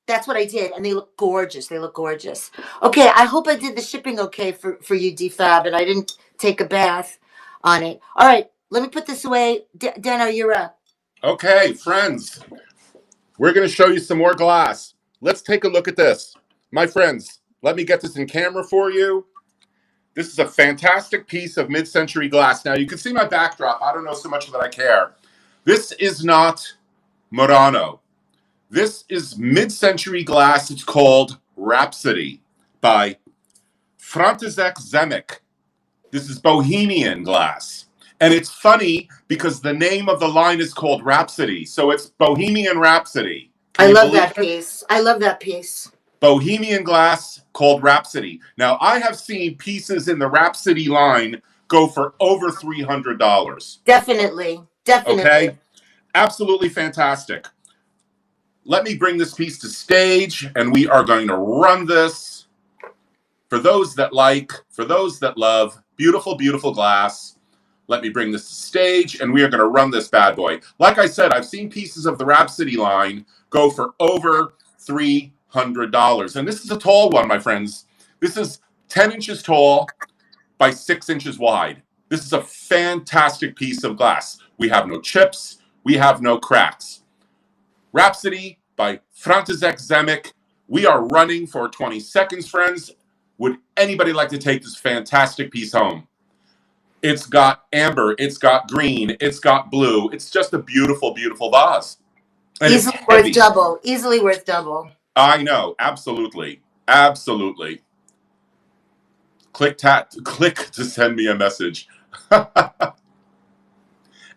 that's what I did, and they look gorgeous. They look gorgeous. Okay, I hope I did the shipping okay for you, DFab, and I didn't take a bath on it. All right, let me put this away. Dano, you're up. Okay, friends, we're going to show you some more glass. Let's take a look at this. My friends, let me get this in camera for you. This is a fantastic piece of mid-century glass. Now, you can see my backdrop. I don't know so much that I care. This is not Murano. This is mid-century glass. It's called Rhapsody by František Zemek. This is Bohemian glass. And it's funny because the name of the line is called Rhapsody. So it's Bohemian Rhapsody. Can I you love believe that it? piece. I love that piece. Bohemian glass called Rhapsody. Now, I have seen pieces in the Rhapsody line go for over $300. Definitely. Definitely. Okay? Absolutely fantastic. Let me bring this piece to stage, and we are going to run this. For those that like, for those that love, beautiful, beautiful glass. Let me bring this to stage, and we are going to run this bad boy. Like I said, I've seen pieces of the Rhapsody line go for over $300. And this is a tall one, my friends. This is 10 inches tall by 6 inches wide. This is a fantastic piece of glass. We have no chips. We have no cracks. Rhapsody by František Zemek. We are running for 20 seconds, friends. Would anybody like to take this fantastic piece home? It's got amber, it's got green, it's got blue. It's just a beautiful, beautiful vase. And Easily it's worth heavy. double. Easily worth double. I know, absolutely. Absolutely. Click to send me a message.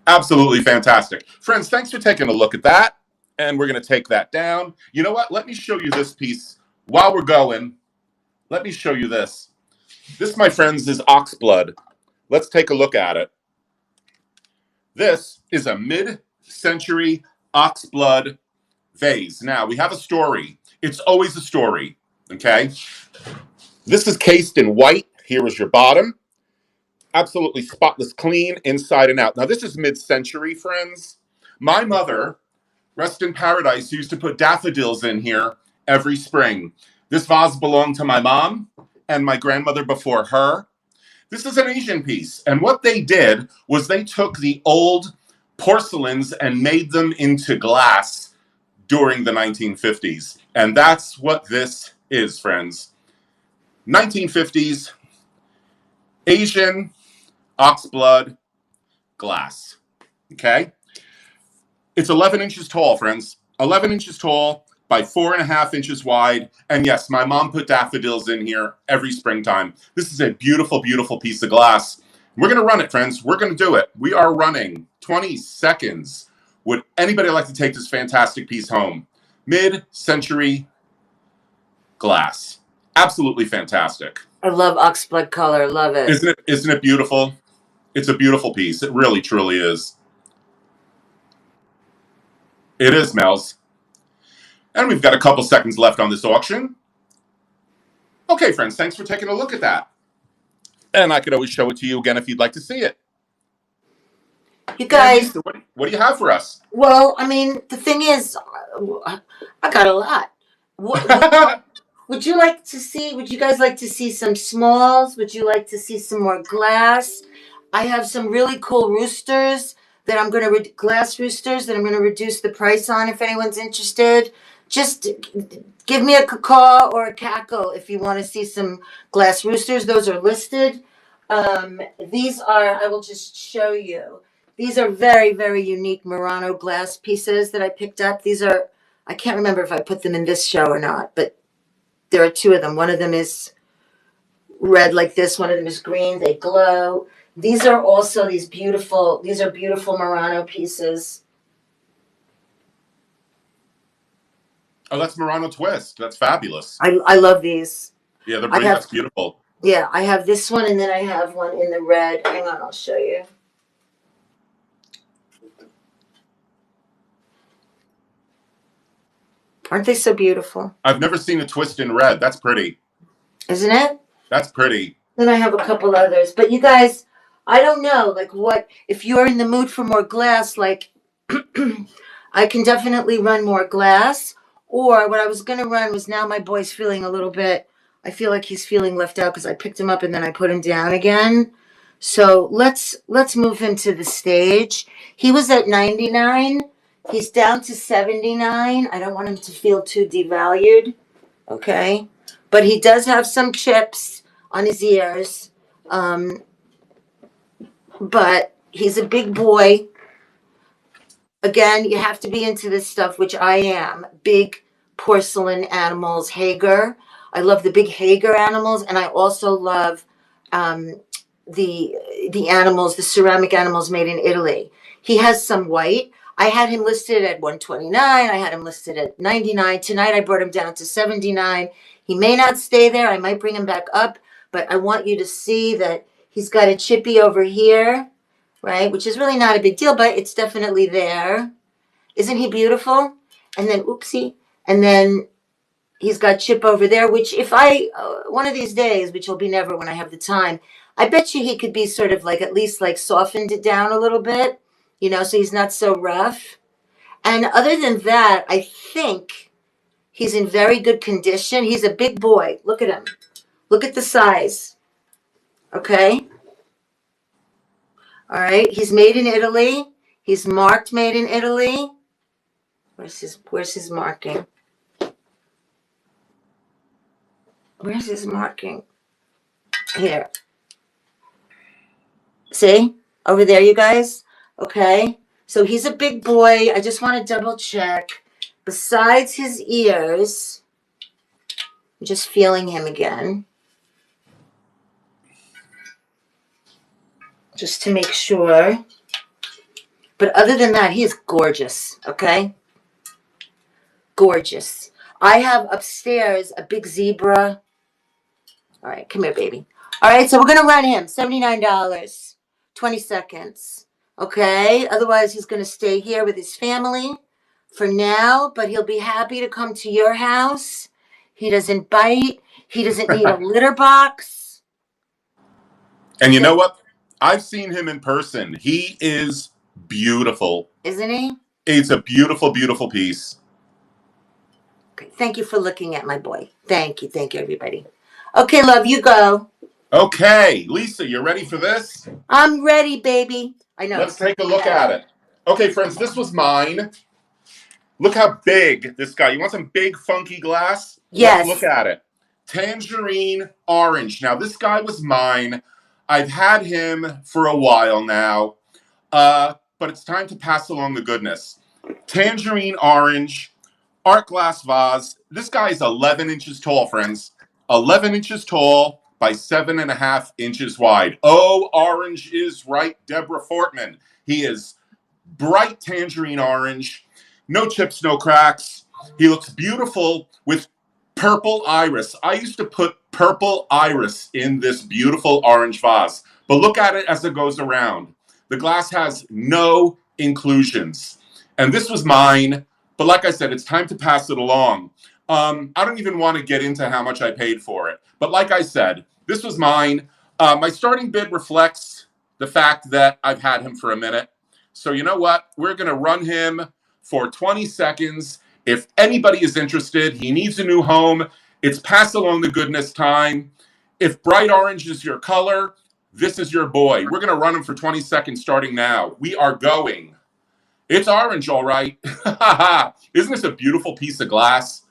Absolutely fantastic. Friends, thanks for taking a look at that. And we're going to take that down. You know what? Let me show you this piece while we're going. Let me show you this. This, my friends, is oxblood. Let's take a look at it. This is a mid-century oxblood vase. Now, we have a story. It's always a story, okay? This is cased in white. Here is your bottom. Absolutely spotless clean inside and out. Now, this is mid-century, friends. My mother, rest in paradise, used to put daffodils in here every spring. This vase belonged to my mom and my grandmother before her. This is an Asian piece. And what they did was they took the old porcelains and made them into glass during the 1950s. And that's what this is, friends. 1950s, Asian oxblood glass. Okay? It's 11 inches tall, friends. 11 inches tall by 4.5 inches wide. And yes, my mom put daffodils in here every springtime. This is a beautiful, beautiful piece of glass. We're going to run it, friends. We're going to do it. We are running 20 seconds. Would anybody like to take this fantastic piece home? Mid-century glass. Absolutely fantastic. I love oxblood color. Love it. Isn't it beautiful? It's a beautiful piece. It really, truly is. It is, Mel's. And we've got a couple seconds left on this auction. Okay, friends, thanks for taking a look at that. And I could always show it to you again if you'd like to see it. You guys. What do you have for us? Well, I mean, the thing is, I got a lot. Would you like to see? Would you guys like to see some smalls? Would you like to see some more glass? I have some really cool roosters that I'm going to glass roosters that I'm going to reduce the price on if anyone's interested. Just give me a caw or a cackle if you want to see some glass roosters. Those are listed. These are, I will just show you. These are very, very unique Murano glass pieces that I picked up. These are, I can't remember if I put them in this show or not, but there are two of them. One of them is red like this. One of them is green. They glow. These are also these are beautiful Murano pieces. Oh, that's Murano twist. That's fabulous. I love these. Yeah, that's beautiful. Yeah, I have this one, and then I have one in the red. Hang on, I'll show you. Aren't they so beautiful? I've never seen a twist in red. That's pretty. Isn't it? That's pretty. Then I have a couple others. But you guys, I don't know, like what, if you're in the mood for more glass, like I can definitely run more glass. Or what I was going to run was, now my boy's feeling a little bit, I feel like he's feeling left out because I picked him up and then I put him down again. So let's move him to the stage. He was at 99. He's down to 79. I don't want him to feel too devalued. Okay. But he does have some chips on his ears. But he's a big boy. Again, you have to be into this stuff, which I am. Big porcelain animals, Hager. I love the big Hager animals, and I also love the animals, the ceramic animals made in Italy. He has some white. I had him listed at 129. I had him listed at 99. Tonight I brought him down to 79. He may not stay there. I might bring him back up, but I want you to see that he's got a chippy over here, right? Which is really not a big deal, but it's definitely there. Isn't he beautiful? And then, oopsie. And then he's got chip over there, which if I, one of these days, which will be never when I have the time, I bet you he could be sort of like, at least like softened it down a little bit, you know, so he's not so rough. And other than that, I think he's in very good condition. He's a big boy. Look at him. Look at the size. Okay. All right. He's made in Italy. He's marked made in Italy. Where's his marking? Where's his marking? Here. See? Over there, you guys? Okay. So he's a big boy. I just want to double check. Besides his ears, I'm just feeling him again. Just to make sure. But other than that, he is gorgeous. Okay? Gorgeous. I have upstairs a big zebra. All right, come here, baby. All right, so we're going to run him $79, 20 seconds. Okay, otherwise he's going to stay here with his family for now, but he'll be happy to come to your house. He doesn't bite. He doesn't need a litter box. And you know what? I've seen him in person. He is beautiful. Isn't he? It's a beautiful, beautiful piece. Okay, thank you for looking at my boy. Thank you, everybody. Okay, love, you go. Okay, Lisa, you ready for this? I'm ready, baby. I know. Let's take a look at it. Okay, friends, this was mine. Look how big this guy. You want some big, funky glass? Yes. Let's look at it. Tangerine orange. Now, this guy was mine. I've had him for a while now, but it's time to pass along the goodness. Tangerine orange, art glass vase. This guy is 11 inches tall, friends. 11 inches tall by 7.5 inches wide. Oh, orange is right, Deborah Fortman. He is bright tangerine orange. No chips, no cracks. He looks beautiful with purple iris. I used to put purple iris in this beautiful orange vase. But look at it as it goes around. The glass has no inclusions. And this was mine. But like I said, it's time to pass it along. I don't even want to get into how much I paid for it. But like I said, this was mine. My starting bid reflects the fact that I've had him for a minute. So you know what? We're going to run him for 20 seconds. If anybody is interested, he needs a new home. It's pass along the goodness time. If bright orange is your color, this is your boy. We're going to run him for 20 seconds starting now. We are going. It's orange, all right. Isn't this a beautiful piece of glass?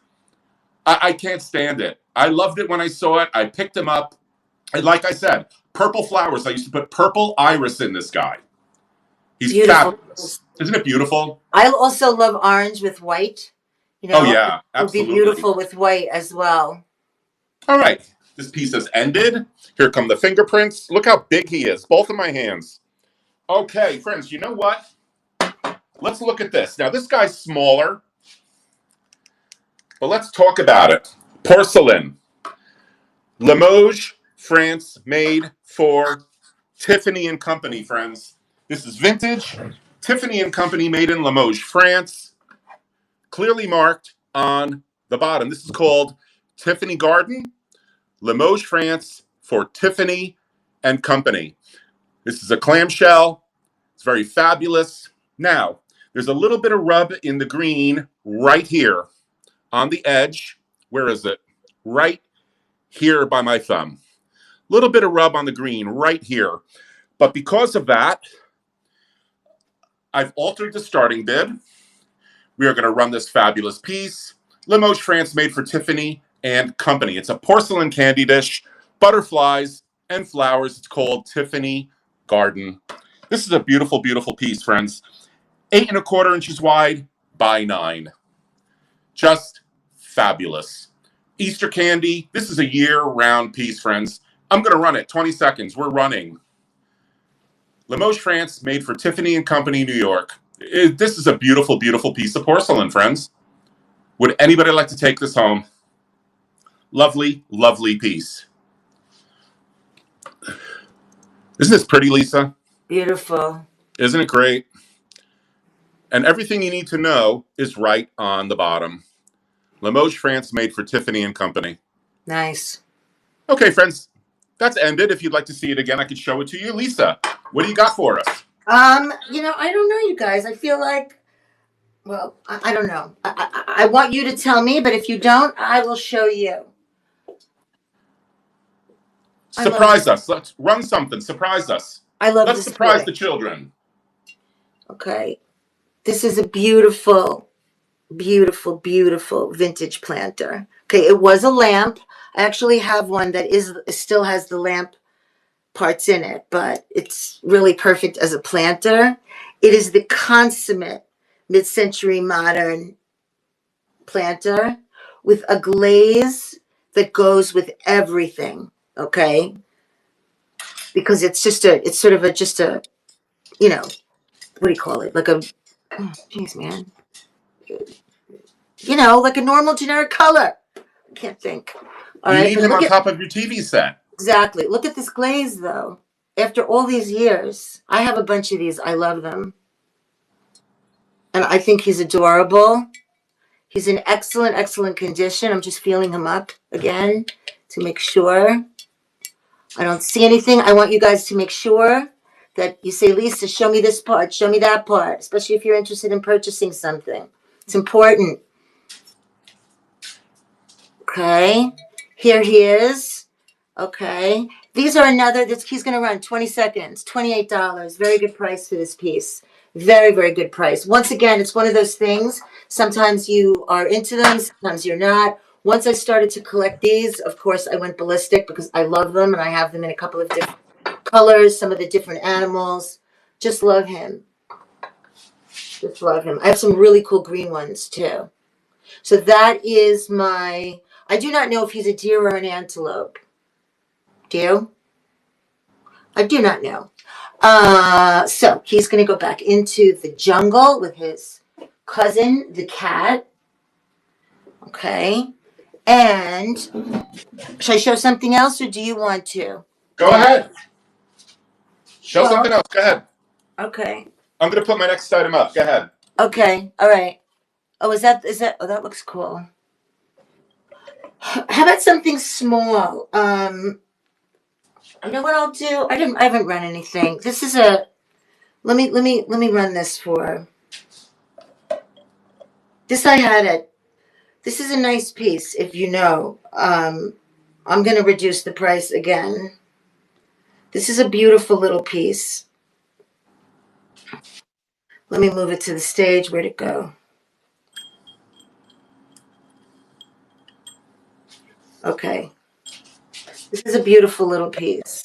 I can't stand it. I loved it when I saw it. I picked him up. And like I said, purple flowers. I used to put purple iris in this guy. He's beautiful. Fabulous. Isn't it beautiful? I also love orange with white. You know, oh, yeah, absolutely. It would be beautiful with white as well. All right. This piece has ended. Here come the fingerprints. Look how big he is, both of my hands. Okay, friends, you know what? Let's look at this. Now, this guy's smaller, but let's talk about it. Porcelain. Limoges, France, made for Tiffany and Company, friends. This is vintage. Tiffany and Company, made in Limoges, France. Clearly marked on the bottom. This is called Tiffany Garden, Limoges, France, for Tiffany and Company. This is a clamshell. It's very fabulous. Now, there's a little bit of rub in the green right here on the edge. Where is it? Right here by my thumb. Little bit of rub on the green right here. But because of that, I've altered the starting bid. We are going to run this fabulous piece. Limoges, France, made for Tiffany and Company. It's a porcelain candy dish, butterflies and flowers. It's called Tiffany Garden. This is a beautiful, beautiful piece, friends. 8¼ inches wide by 9. Just fabulous. Easter candy. This is a year-round piece, friends. I'm going to run it. 20 seconds. We're running. Limoges, France, made for Tiffany and Company, New York. This is a beautiful, beautiful piece of porcelain, friends. Would anybody like to take this home? Lovely, lovely piece. Isn't this pretty, Lisa? Beautiful. Isn't it great? And everything you need to know is right on the bottom. Limoges, France, made for Tiffany and Company. Nice. Okay, friends, that's ended. If you'd like to see it again, I could show it to you. Lisa, what do you got for us? I don't know, you guys. I feel like, well, I don't know. I want you to tell me, but if you don't, I will show you. Surprise us. Let's run something. Surprise us. I love Let's this surprise toy. the children. Okay. This is a beautiful, beautiful, beautiful vintage planter. Okay, it was a lamp. I actually have one that still has the lamp parts in it, but it's really perfect as a planter. It is the consummate mid-century modern planter with a glaze that goes with everything, okay? Because it's sort of just a, what do you call it? Like a, geez, man. Like a normal generic color. Can't think. All You right, need but him look on at, top of your TV set. exactly. Look at this glaze, though. After all these years, I have a bunch of these. I love them. And I think he's adorable. He's in excellent, excellent condition. I'm just feeling him up again to make sure. I don't see anything. I want you guys to make sure that you say, Lisa, show me this part, show me that part, especially if you're interested in purchasing something. It's important. Okay. Here he is. Okay. These are he's going to run 20 seconds, $28. Very good price for this piece. Very, very good price. Once again, it's one of those things. Sometimes you are into them, sometimes you're not. Once I started to collect these, of course, I went ballistic because I love them and I have them in a couple of different colors, some of the different animals. Just love him. Just love him. I have some really cool green ones too. So that is I do not know if he's a deer or an antelope. Do you? I do not know. So he's going to go back into the jungle with his cousin, the cat. Okay. And should I show something else or do you want to? Go ahead. Show something else. Go ahead. Okay. I'm going to put my next item up. Go ahead. Okay. All right. Oh, oh, that looks cool. How about something small? You know what I'll do? I haven't run anything. This is let me run this for. This is a nice piece, if you know. I'm going to reduce the price again. This is a beautiful little piece. Let me move it to the stage. Where'd it go? Okay. This is a beautiful little piece.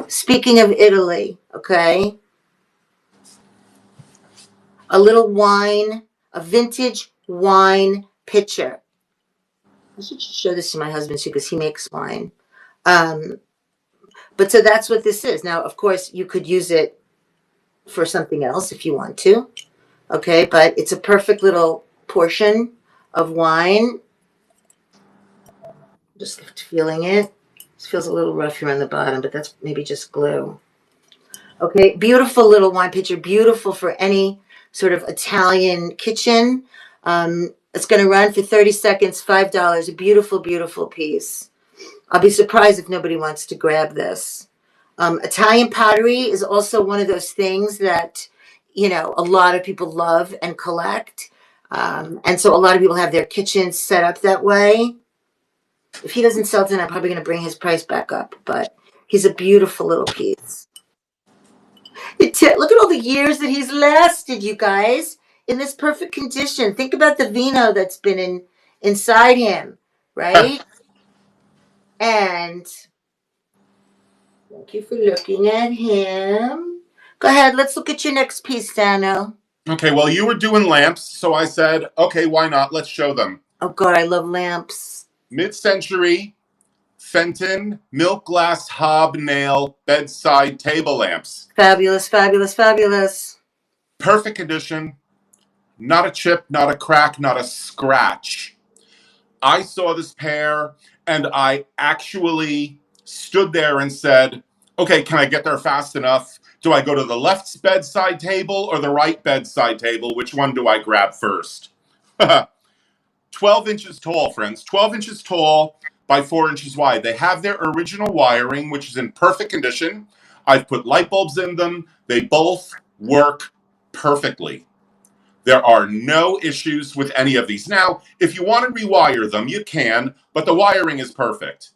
Speaking of Italy, okay? A vintage wine pitcher. I should show this to my husband too because he makes wine. But so that's what this is. Now, of course, you could use it for something else if you want to. Okay, but it's a perfect little portion of wine. Just feeling it. This feels a little rough here on the bottom, but that's maybe just glue. Okay, beautiful little wine pitcher. Beautiful for any sort of Italian kitchen. It's going to run for 30 seconds, $5. A beautiful, beautiful piece. I'll be surprised if nobody wants to grab this. Italian pottery is also one of those things that, you know, a lot of people love and collect. And so a lot of people have their kitchens set up that way. If he doesn't sell it, then I'm probably going to bring his price back up. But he's a beautiful little piece. Look at all the years that he's lasted, you guys, in this perfect condition. Think about the vino that's been inside him, right? And thank you for looking at him. Go ahead. Let's look at your next piece, Dano. Okay, well, you were doing lamps, so I said, okay, why not? Let's show them. Oh, God, I love lamps. Mid-century Fenton milk glass hobnail bedside table lamps. Fabulous, fabulous, fabulous. Perfect condition. Not a chip, not a crack, not a scratch. I saw this pair and I actually stood there and said, okay, can I get there fast enough? Do I go to the left bedside table or the right bedside table? Which one do I grab first? 12 inches tall, friends. 12 inches tall by 4 inches wide. They have their original wiring, which is in perfect condition. I've put light bulbs in them. They both work perfectly. There are no issues with any of these. Now, if you want to rewire them, you can, but the wiring is perfect.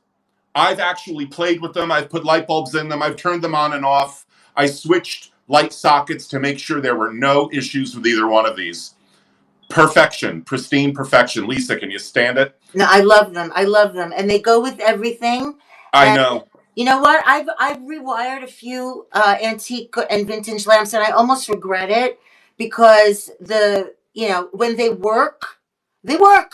I've actually played with them. I've put light bulbs in them. I've turned them on and off. I switched light sockets to make sure there were no issues with either one of these. Perfection, pristine perfection. Lisa, can you stand it? No, I love them. I love them. And they go with everything. I know. You know what? I've rewired a few antique and vintage lamps, and I almost regret it because when they work, they work.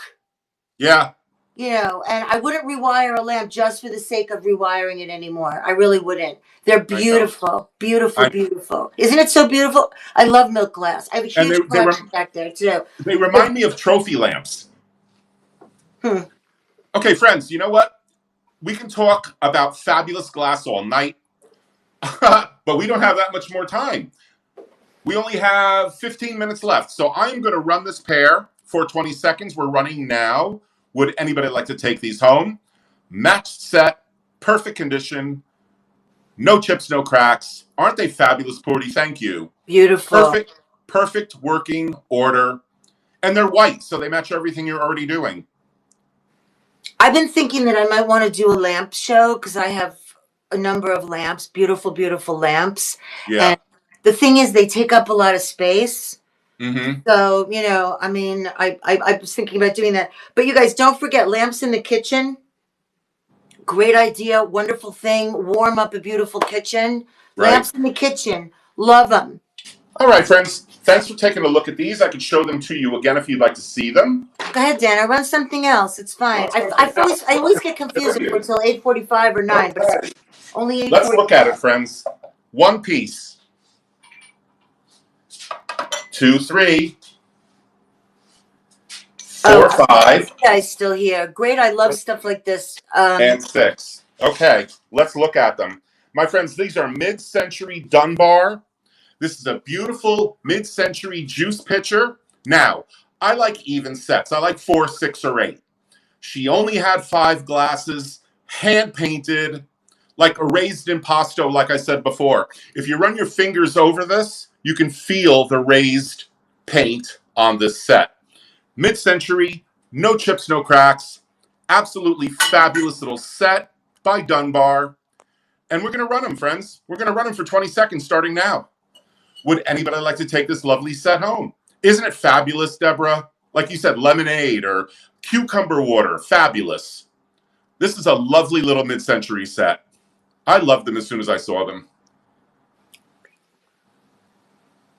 Yeah. You know, and I wouldn't rewire a lamp just for the sake of rewiring it anymore. I really wouldn't. They're beautiful, beautiful, beautiful. Isn't it so beautiful? I love milk glass. I have a huge collection back there too. They remind me of trophy lamps. Okay, friends, you know what? We can talk about fabulous glass all night, but we don't have that much more time. We only have 15 minutes left, so I'm going to run this pair for 20 seconds. We're running now. Would anybody like to take these home? Matched set, perfect condition, no chips, no cracks. Aren't they fabulous, Porty? Thank you. Beautiful. Perfect working order. And they're white, so they match everything you're already doing. I've been thinking that I might want to do a lamp show because I have a number of lamps, beautiful, beautiful lamps. Yeah. And the thing is, they take up a lot of space. Mm-hmm. So, you know, I mean, I was thinking about doing that. But you guys, don't forget lamps in the kitchen. Great idea. Wonderful thing. Warm up a beautiful kitchen. Right. Lamps in the kitchen. Love them. All right, friends. Thanks for taking a look at these. I can show them to you again if you'd like to see them. Go ahead, Dan. I run something else. It's fine. I always get confused until 8:45 or 9, but it's only 8:45. Let's look at it, friends. One piece. 2, 3, 4, 5. You guys still here? Great. I love stuff like this. And 6. Okay, let's look at them. My friends, these are mid-century Dunbar. This is a beautiful mid-century juice pitcher. Now, I like even sets. I like 4, 6, or 8. She only had 5 glasses, hand-painted, like a raised impasto, like I said before. If you run your fingers over this, you can feel the raised paint on this set. Mid-century, no chips, no cracks. Absolutely fabulous little set by Dunbar. And we're going to run them, friends. We're going to run them for 20 seconds starting now. Would anybody like to take this lovely set home? Isn't it fabulous, Deborah? Like you said, lemonade or cucumber water. Fabulous. This is a lovely little mid-century set. I loved them as soon as I saw them.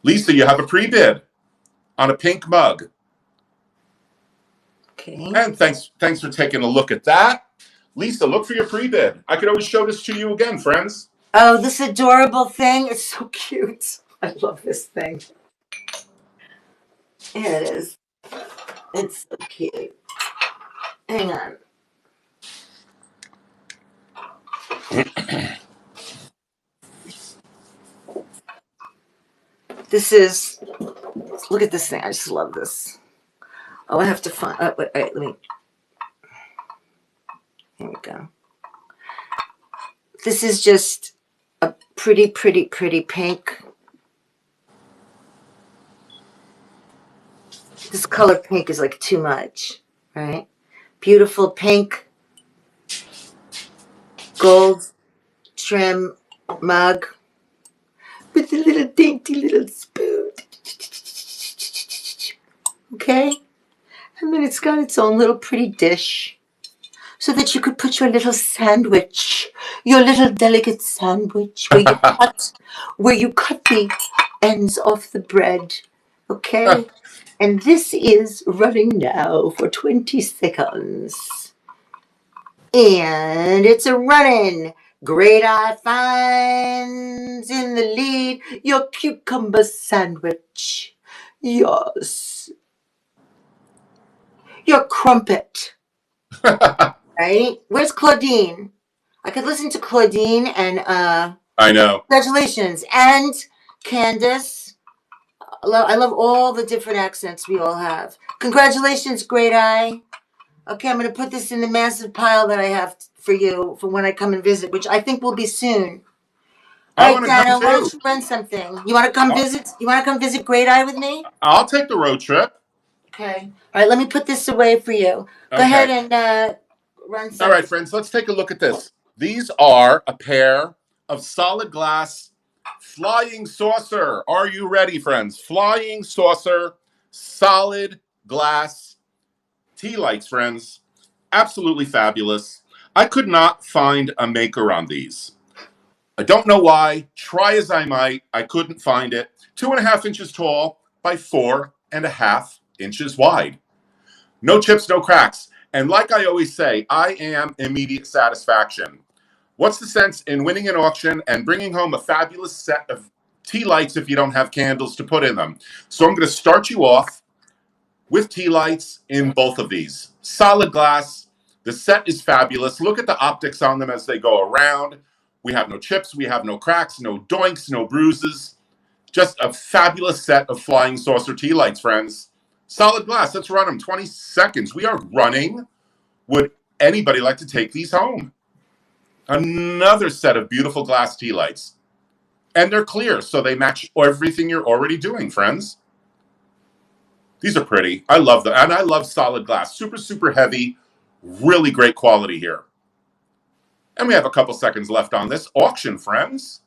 Lisa, you have a pre-bid on a pink mug. Okay. And thanks for taking a look at that. Lisa, look for your pre-bid. I could always show this to you again, friends. Oh, this adorable thing. It's so cute. I love this thing. Here it is. It's so cute. Hang on. This is, look at this thing. I just love this. Oh, I have to find, wait, let me, here we go. This is just a pretty, pretty, pretty pink. This color pink is like too much, right? Beautiful pink, gold trim mug with a little dainty little spoon. Okay? And then it's got its own little pretty dish so that you could put your little sandwich, your little delicate sandwich where you cut the ends off the bread. Okay? And this is running now for 20 seconds. And it's a running. Great Eye finds in the lead your cucumber sandwich. Yes. Your crumpet. Right? Where's Claudine? I could listen to Claudine and I know. Congratulations. And Candace. I love all the different accents we all have. Congratulations, Great Eye. Okay, I'm going to put this in the massive pile that I have for you for when I come and visit, which I think will be soon. I All right, want to come Dana, why don't too. you run something? You want to come visit? You want to come visit Great Eye with me? I'll take the road trip. Okay. All right, let me put this away for you. Go Okay. ahead and run something. All right, friends, let's take a look at this. These are a pair of solid glass flying saucer. Are you ready, friends? Flying saucer, solid glass tea lights, friends. Absolutely fabulous. I could not find a maker on these. I don't know why. Try as I might, I couldn't find it. 2.5 inches tall by 4.5 inches wide. No chips, no cracks. And like I always say, I am immediate satisfaction. What's the sense in winning an auction and bringing home a fabulous set of tea lights if you don't have candles to put in them? So I'm going to start you off with tea lights in both of these. Solid glass. The set is fabulous. Look at the optics on them as they go around. We have no chips, we have no cracks, no doinks, no bruises. Just a fabulous set of flying saucer tea lights, friends. Solid glass. Let's run them. 20 seconds. We are running. Would anybody like to take these home? Another set of beautiful glass tea lights. And they're clear, so they match everything you're already doing, friends. These are pretty. I love them. And I love solid glass. Super, super heavy. Really great quality here. And we have a couple seconds left on this auction, friends.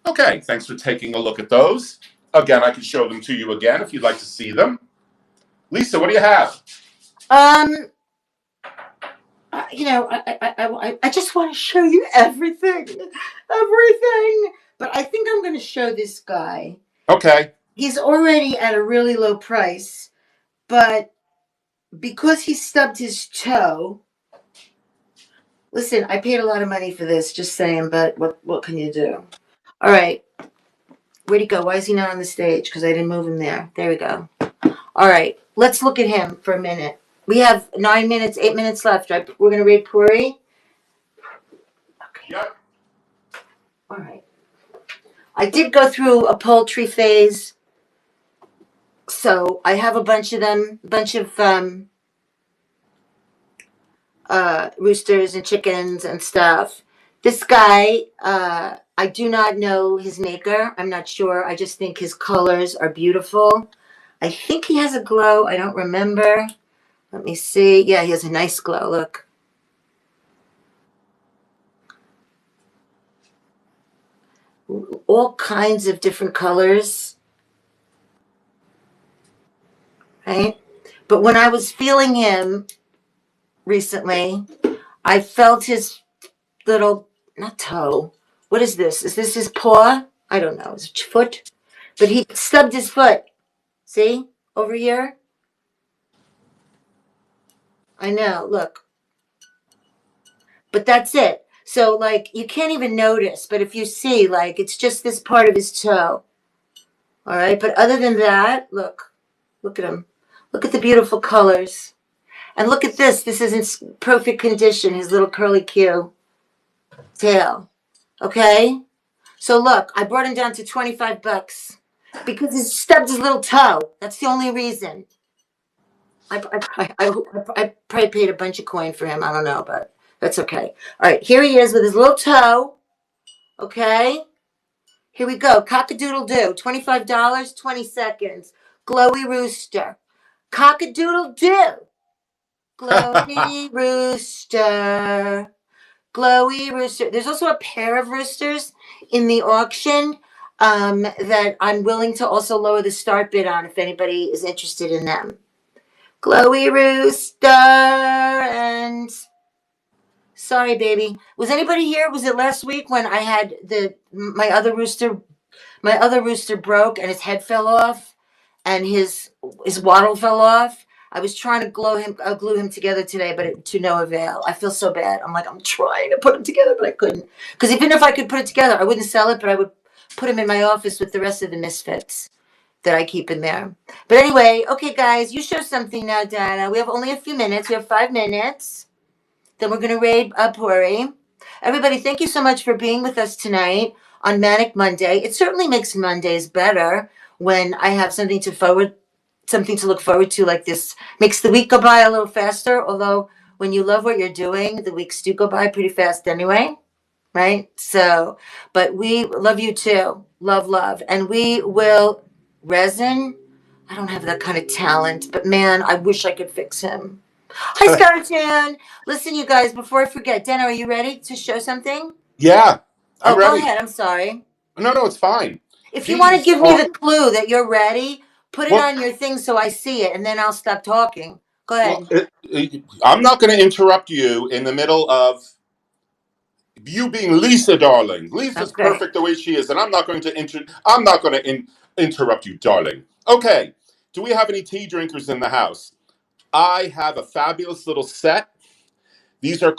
Okay, thanks for taking a look at those. Again, I can show them to you again if you'd like to see them. Lisa, what do you have? I just want to show you everything. But I think I'm going to show this guy. Okay. He's already at a really low price, but because he stubbed his toe, listen, I paid a lot of money for this, just saying, but what can you do? All right. Where'd he go? Why is he not on the stage? Because I didn't move him there. There we go. All right. Let's look at him for a minute. We have 8 minutes left, right? We're going to read Puri. Okay. Yep. All right. I did go through a poultry phase, so I have a bunch of them, roosters and chickens and stuff. This guy, I do not know his maker. I'm not sure. I just think his colors are beautiful. I think he has a glow. I don't remember. Let me see. Yeah, he has a nice glow. Look. All kinds of different colors. Right? But when I was feeling him recently, I felt his little, not toe. What is this? Is this his paw? I don't know. Is it foot? But he stubbed his foot. See? Over here? I know. Look. but that's it. So like you can't even notice, but if you see, like it's just this part of his toe. All right, but other than that, look at him. Look at the beautiful colors. And look at this. This is in perfect condition, his little curly Q tail. Okay? So look, I brought him down to 25 bucks because he stubbed his little toe. That's the only reason. I probably paid a bunch of coin for him. I don't know, but that's okay. All right, here he is with his little toe. Okay? Here we go. Cock-a-doodle-doo. $25, 20 seconds. Glowy rooster. Cock-a-doodle-doo. Glowy rooster. Glowy rooster. There's also a pair of roosters in the auction that I'm willing to also lower the start bid on if anybody is interested in them. Glowy rooster and sorry, baby. Was anybody here? Was it last week when I had my other rooster broke and his head fell off and his wattle fell off? I was trying to glue him together today, but to no avail. I feel so bad. I'm trying to put him together, but I couldn't. Because even if I could put it together, I wouldn't sell it, but I would put him in my office with the rest of the misfits that I keep in there. But anyway, okay, guys, you show something now, Dana. We have only a few minutes. We have 5 minutes. Then we're going to raid Puri. Everybody, thank you so much for being with us tonight on Manic Monday. It certainly makes Mondays better when I have something to look forward to like this. Makes the week go by a little faster, although when you love what you're doing, the weeks do go by pretty fast anyway, right? So, but we love you too. Love. And we will, resin, I don't have that kind of talent, but man, I wish I could fix him. Hi, Scarton. Listen, you guys, before I forget, Dana, are you ready to show something? Yeah, I'm ready. Go ahead. I'm sorry. No, it's fine. If you want to give me the clue that you're ready, put it on your thing so I see it, and then I'll stop talking. Go ahead. I'm not going to interrupt you in the middle of you being Lisa, darling. Lisa's perfect the way she is, and I'm not going to interrupt you, darling. Okay. Do we have any tea drinkers in the house? I have a fabulous little set. These are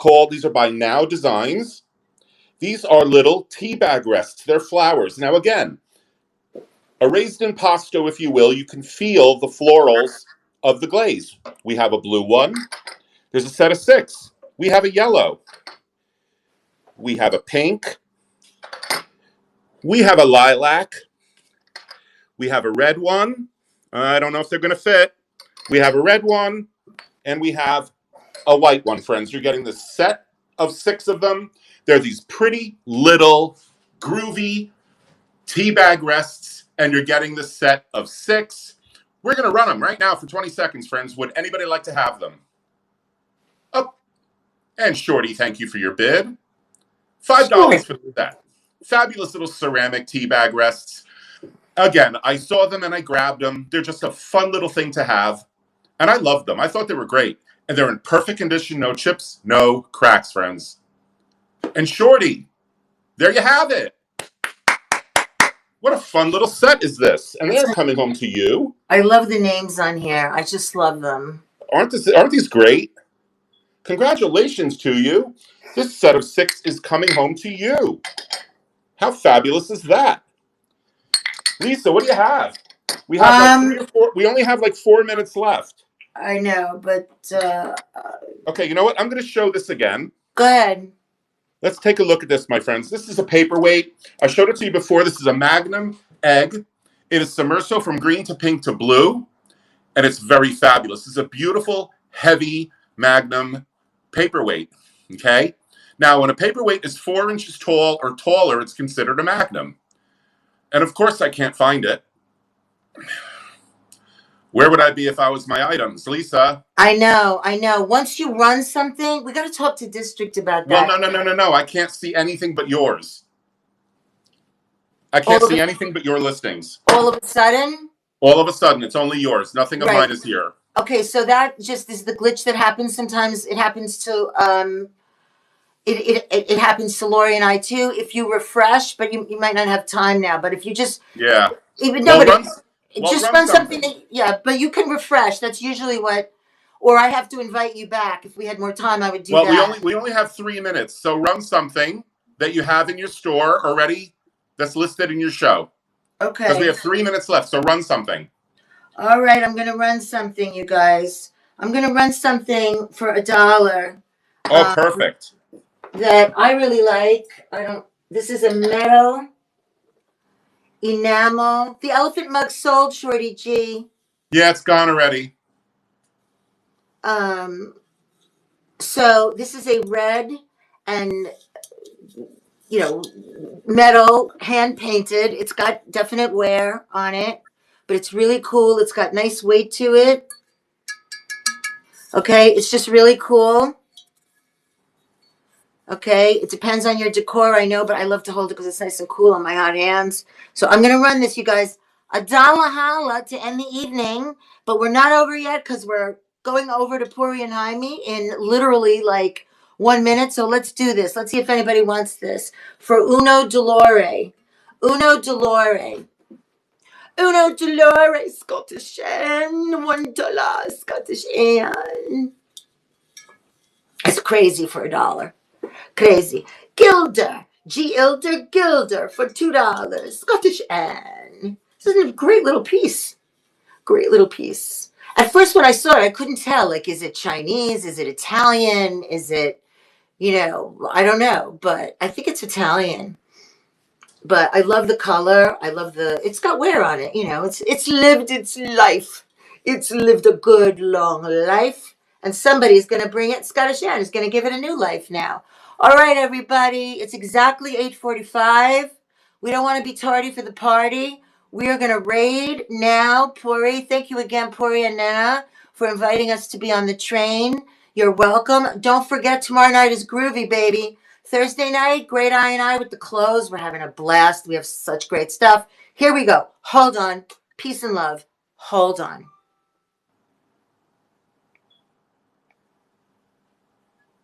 by Now Designs. These are little tea bag rests. They're flowers. Now, again, a raised impasto, if you will, you can feel the florals of the glaze. We have a blue one. There's a set of 6. We have a yellow. We have a pink. We have a lilac. We have a red one. I don't know if they're going to fit. We have a red one. And we have a white one, friends. You're getting the set of 6 of them. They're these pretty little groovy tea bag rests, and you're getting the set of 6. We're going to run them right now for 20 seconds, friends. Would anybody like to have them? Oh, and Shorty, thank you for your bid. $5 for that. Fabulous little ceramic tea bag rests. Again, I saw them and I grabbed them. They're just a fun little thing to have. And I loved them. I thought they were great. And they're in perfect condition. No chips, no cracks, friends. And Shorty, there you have it. What a fun little set is this? And they're coming home to you. I love the names on here. I just love them. Aren't these great? Congratulations to you. This set of 6 is coming home to you. How fabulous is that? Lisa, what do you have? We have like 3 or 4. We only have like 4 minutes left. I know, but okay, you know what? I'm going to show this again. Go ahead. Let's take a look at this, my friends. This is a paperweight. I showed it to you before. This is a Magnum egg. It is Submerso from green to pink to blue, and it's very fabulous. It's a beautiful, heavy Magnum paperweight, okay? Now, when a paperweight is 4 inches tall or taller, it's considered a Magnum. And of course, I can't find it. Where would I be if I was my items? Lisa? I know. Once you run something, we got to talk to district about that. Well, no. I can't see anything but yours. I can't see anything but your listings. All of a sudden? All of a sudden. It's only yours. Nothing of mine is here. Okay, so that just is the glitch that happens sometimes. It happens to it happens to Lori and I too. If you refresh, but you might not have time now. But if you just run something. Yeah, but you can refresh. That's usually what. Or I have to invite you back. If we had more time, I would do Well, that. we only have 3 minutes, so run something that you have in your store already that's listed in your show. Because we Okay. have 3 minutes left, so run something. All right, I'm gonna run something, you guys. I'm gonna run something for $1. Oh, perfect. That I really like. I don't. This is a metal enamel. The elephant mug sold, Shorty G. Yeah, it's gone already. So this is a red and metal, hand painted. It's got definite wear on it, but it's really cool. It's got nice weight to it. Okay, it's just really cool. Okay, it depends on your decor, I know, but I love to hold it because it's nice and cool on my hot hands. So I'm going to run this, you guys. $1 holla to end the evening, but we're not over yet because we're going over to Puri and Jaime in literally like 1 minute. So let's do this. Let's see if anybody wants this. For Uno Dolore. Uno Dolore. Uno Dolore Scottish Ann. $1 Scottish Ann. It's crazy for $1. Crazy. Gilder. Gilder for $2. Scottish Ann. This is a great little piece. Great little piece. At first when I saw it, I couldn't tell. Like, is it Chinese? Is it Italian? Is it, I don't know. But I think it's Italian. But I love the color. I love it's got wear on it. It's lived its life. It's lived a good, long life. And somebody's going to bring it. Scottish Ann is going to give it a new life now. All right, everybody. It's exactly 8:45. We don't want to be tardy for the party. We are going to raid now. Puri, thank you again, Puri and Nana, for inviting us to be on the train. You're welcome. Don't forget, tomorrow night is groovy, baby. Thursday night, Great Eye and I with the clothes. We're having a blast. We have such great stuff. Here we go. Hold on. Peace and love. Hold on.